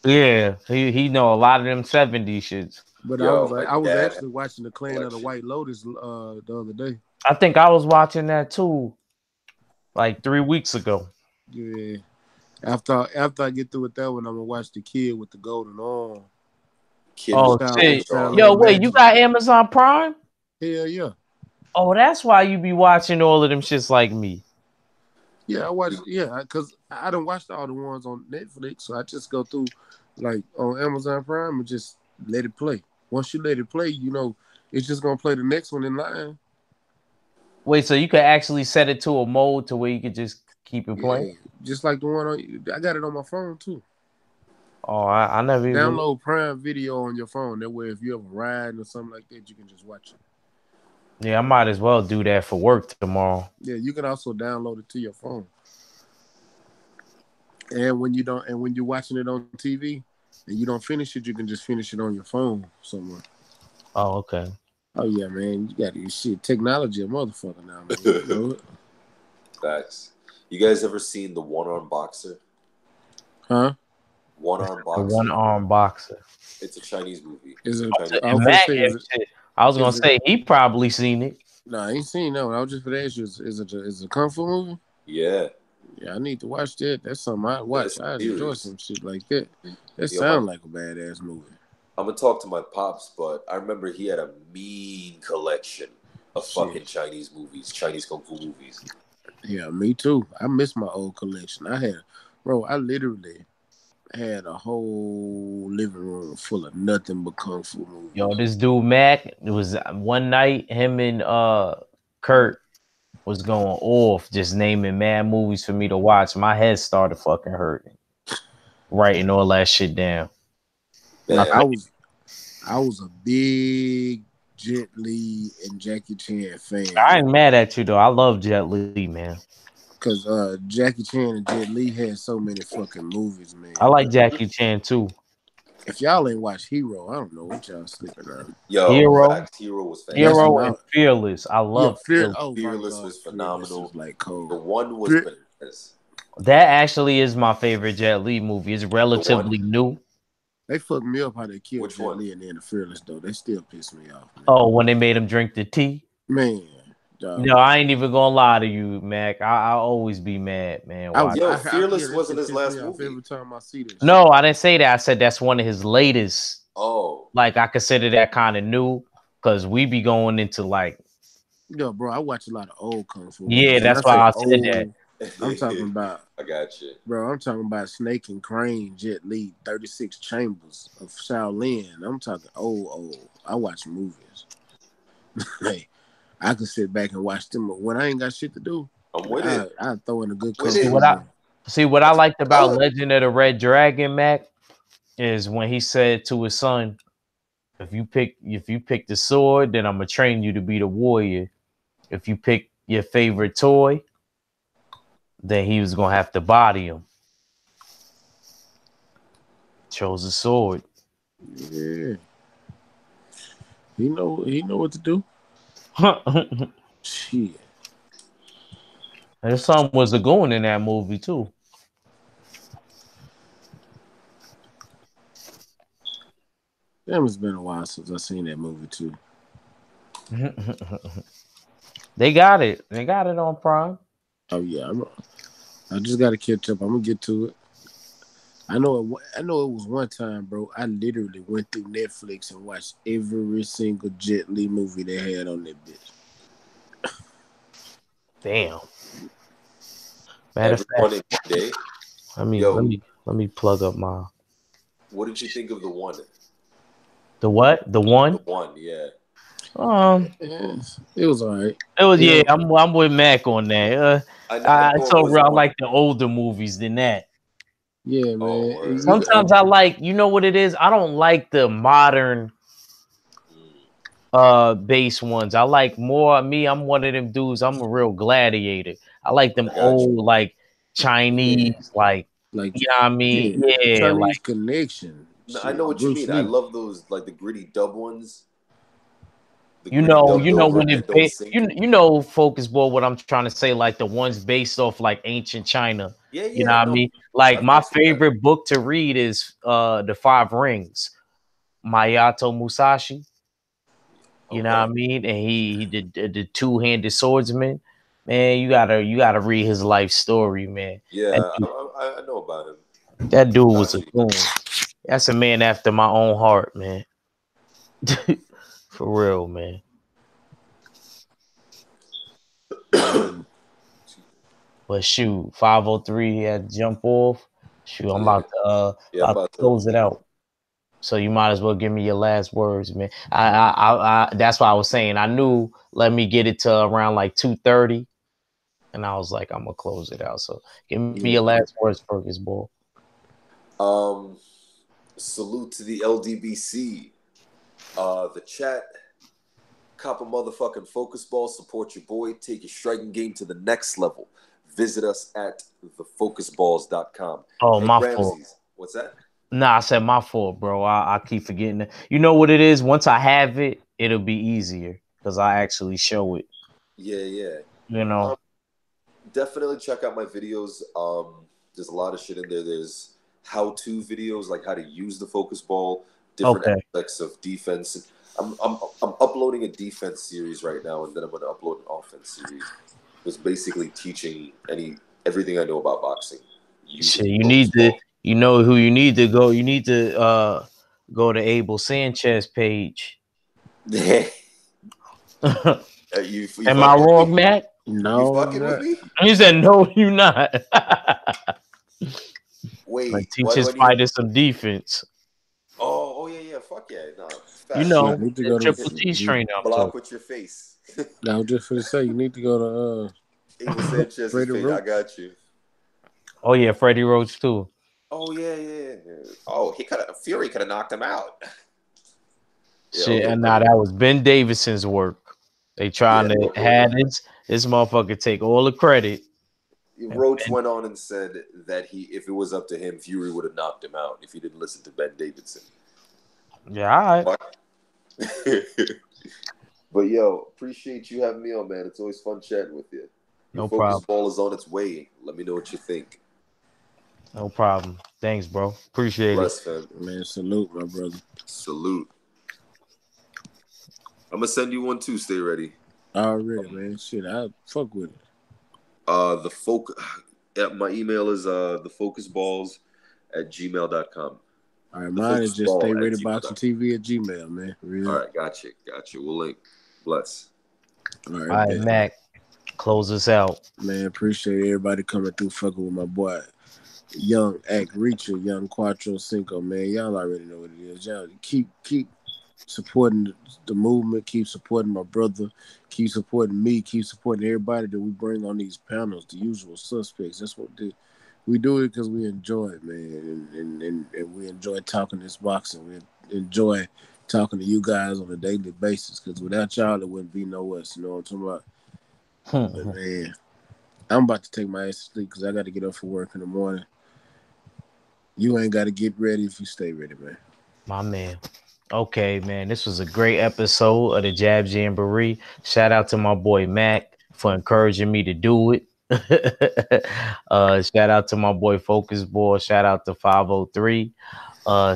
Yeah, he know a lot of them 70s shits. but Yo, my I was dad had actually watching the a Clan of the collection. White Lotus the other day. I think I was watching that too, like 3 weeks ago. Yeah. After I get through with that one, I'm gonna watch the kid with the golden arm. Kid with Oh the shit! golden arm. Yo, Shaolin wait, you Magic. got Amazon Prime? Hell yeah. Oh, that's why you be watching all of them shits like me. Yeah, I watch. Yeah, because I don't watch all the ones on Netflix, so I just go through like on Amazon Prime and just let it play. Once you let it play, you know it's just gonna play the next one in line. Wait, so you could actually set it to a mode to where you could just keep it playing? Yeah, just like the one on. I got it on my phone too. Oh, I never even. Download Prime Video on your phone. That way, if you ever ride or something like that, you can just watch it. Yeah, I might as well do that for work tomorrow. Yeah, you can also download it to your phone. And when you're watching it on TV and you don't finish it, you can just finish it on your phone somewhere. Oh, okay. Oh yeah, man, you got this shit. Technology, a motherfucker now, man. You know it. Facts. You guys ever seen the One Arm Boxer? Huh? One Arm The one Boxer. arm boxer. It's a Chinese movie. Is it? Chinese. I And was gonna Mac, say, if shit, I was gonna is it? say he probably seen it. No, I ain't seen that one. I was just for that. Is it a kung fu movie? Yeah. Yeah, I need to watch that. That's something I Yeah, watch. it's I a enjoy series. some shit like that. That Yo, my sounds like a badass movie. I'm gonna talk to my pops, but I remember he had a mean collection of fucking Shit. Chinese movies, Chinese kung fu movies. Yeah, me too. I miss my old collection. I literally had a whole living room full of nothing but kung fu Yo, movies. this dude Mac, it was one night him and Kurt was going off, just naming mad movies for me to watch. My head started fucking hurting, writing all that shit down. I Man, I was a big Jet Li and Jackie Chan I fan ain't mad at you though. I love Jet Li, man. because Jackie Chan and Jet Li had so many fucking movies, man. I like Jackie Chan too. If y'all ain't watched Hero, I don't know what y'all sleeping on. yo, Hero, facts. Hero was That's fantastic. Hero, and my Fearless. I yeah. love Fearless. Oh my Fearless god, was Fearless phenomenal. is like The cold. one was Fear, bananas. That actually is my favorite Jet Li movie. It's The one, relatively new. they fucked me up how they killed which Jet one? Li and then the Fearless though. They still piss me off, Oh, when they made him drink the tea. man. No, Dog. I ain't even gonna lie to you, Mac. I'll always be mad, man. Watch. Yo, I Fearless yeah, that wasn't shit his piss me last off movie. every time I see that shit. No, I didn't say that. I said that's one of his latest. Oh, Like I consider that kind of new because we be going into like, Yo, bro, I watch a lot of old kung fu yeah, movies. When I that's why say I said that. old, I'm talking about, I got you. bro. I'm talking about Snake and Crane, Jet Li, 36 Chambers of Shaolin. I'm talking old. I watch movies. Hey, I can sit back and watch them when I ain't got shit to do. I'm with it. I throw in a good With kung See fu it. what I movie. see what I That's liked what about Legend of the Red Dragon, Mac, is when he said to his son, if you pick the sword, then I'm gonna train you to be the warrior. If you pick your favorite toy, then he was gonna have to body him. Chose a sword. Yeah, he know what to do. Shit, His son was a goon in that movie too. damn, it's been a while since I seen that movie too. They got it. They got it on Prime. Oh yeah, I just got to catch up. I'm gonna get to it. I know it was one time, bro. I literally went through Netflix and watched every single Jet Li movie they had on that bitch. Damn. Matter of Everyone fact, in one day. let me Yo, let me plug up my. What did you think of the one? The what? The The one? one, yeah. Um, Yeah, it was all right. it was, Yeah, yeah. I'm with Mac on that. I It's thought it was over. I one. like the older movies than that. yeah, Oh, man. word. You, Sometimes I like, you know what it is? I don't like the modern Mm. base ones. I like more me. I'm one of them dudes. I'm a real gladiator. I like them I got you. old like yeah, Chinese, like, like you know what I mean? yeah, Yeah, Chinese like Connection. No, I Shit, know what you Bruce mean. I Lee. love those like the gritty dub ones, the gritty dubbed you know over when that it don't sink. you know focus ball what I'm trying to say, like the ones based off like ancient China. Yeah, You know yeah, what I no, mean? Like I my fucks with that. favorite book to read is The Five Rings, Mayato Musashi. You know what I Okay. mean? And he did the two-handed swordsman. Man, you gotta read his life story, man. That Yeah, dude, I know about him. that dude was a Musashi. goon. That's a man after my own heart, man. For real, man. Um, But shoot, 503 had to jump off. Shoot, I'm Yeah, yeah. I'm about to about to. close it out. So you might as well give me your last words, man. That's why I was saying I knew let me get it to around like 2:30. And I was like, I'm gonna close it out. So give me your yeah, last words, Fergus Ball. Um, salute to the LDBC. The chat. Cop a motherfucking focus ball. Support your boy. Take your striking game to the next level. Visit us at thefocusballs.com. Oh, Hey, my fault. Ramses. What's that? Nah, I said my fault, bro. I keep forgetting it. You know what it is? Once I have it, it'll be easier because I actually show it. Yeah, yeah. You know. Um, Definitely check out my videos. There's a lot of shit in there. There's how-to videos, like how to use the focus ball, different Okay. aspects of defense. I'm uploading a defense series right now, and then I'm going to upload an offense series. It's basically teaching everything I know about boxing using Shit, the you focus need to. ball. You know who you need to go. You need to go to Abel Sanchez page. you you Am I fucking with wrong, me? Matt? You no, I'm fucking with not. me? He said, "No, you not." Like Wait, teach why do his I need to? fighters some defense. Oh yeah, yeah. Fuck yeah, nah, You facts. Shit, know, you need to the go Triple to. T's trainer. I'm Block talking. with your face. I was just gonna say you need to go to Abel Sanchez's Freddie page. I Roach. got you. Oh yeah, Freddie Roach too. Oh yeah, yeah, yeah. Oh, he could have Fury could have knocked him out. Yeah, Shit, okay, and now Freddie. that was Ben Davidson's work. They Yeah, trying to have this motherfucker take all the credit. And Roach went on and said that if it was up to him, Fury would have knocked him out if he didn't listen to Ben Davidson. yeah, all right. What? But yo, appreciate you having me on, man. It's always fun chatting with you. Your No focus problem. ball is on its way. Let me know what you think. No problem. Thanks, bro. Appreciate it. Bless, fam. Man, salute, my brother. Salute. I'm gonna send you one too. Stay ready. Already, man. Shit, I fuck with it. The folk. Yeah, my email is thefocusballs@gmail.com. All right, The mine is focus just ball stay at ready boxing gmail.com. TV at Gmail, man. All Real. right, got you. Got you. We'll link. Bless. All All right, right, bet. Mac. Close us out. Man, appreciate everybody coming through fucking with my boy. Young Act Reacher, Young Quattro Cinco, man. Y'all already know what it is. Y'all keep supporting the movement, keep supporting my brother, keep supporting me, keep supporting everybody that we bring on these panels, the usual suspects. That's what we do it because we enjoy it, man. And we enjoy talking this boxing. We enjoy talking to you guys on a daily basis because without y'all, there wouldn't be no us. You know what I'm talking about? But man, I'm about to take my ass to sleep because I got to get up for work in the morning. You ain't got to get ready if you stay ready, man. My man. Okay, man. This was a great episode of the Jab Jamboree. Shout out to my boy Mac for encouraging me to do it. Shout out to my boy Focus Boy. Shout out to 503.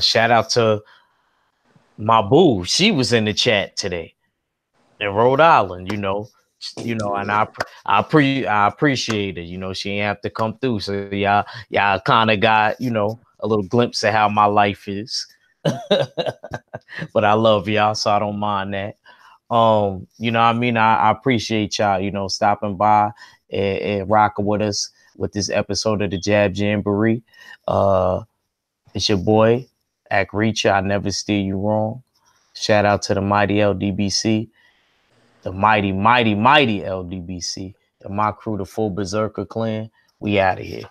Shout out to my boo. She was in the chat today in Rhode Island, and I appreciate it. She ain't have to come through. So y'all kind of got, a little glimpse of how my life is. But I love y'all, so I don't mind that. What I mean, I appreciate y'all, stopping by and rocking with us with this episode of the Jab Jamboree. It's your boy Act Reacher, I never steer you wrong. Shout out to the mighty LDBC, the mighty, mighty, mighty LDBC, and my crew, the full Berserker clan. We out of here.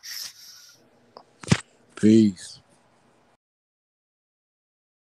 Peace.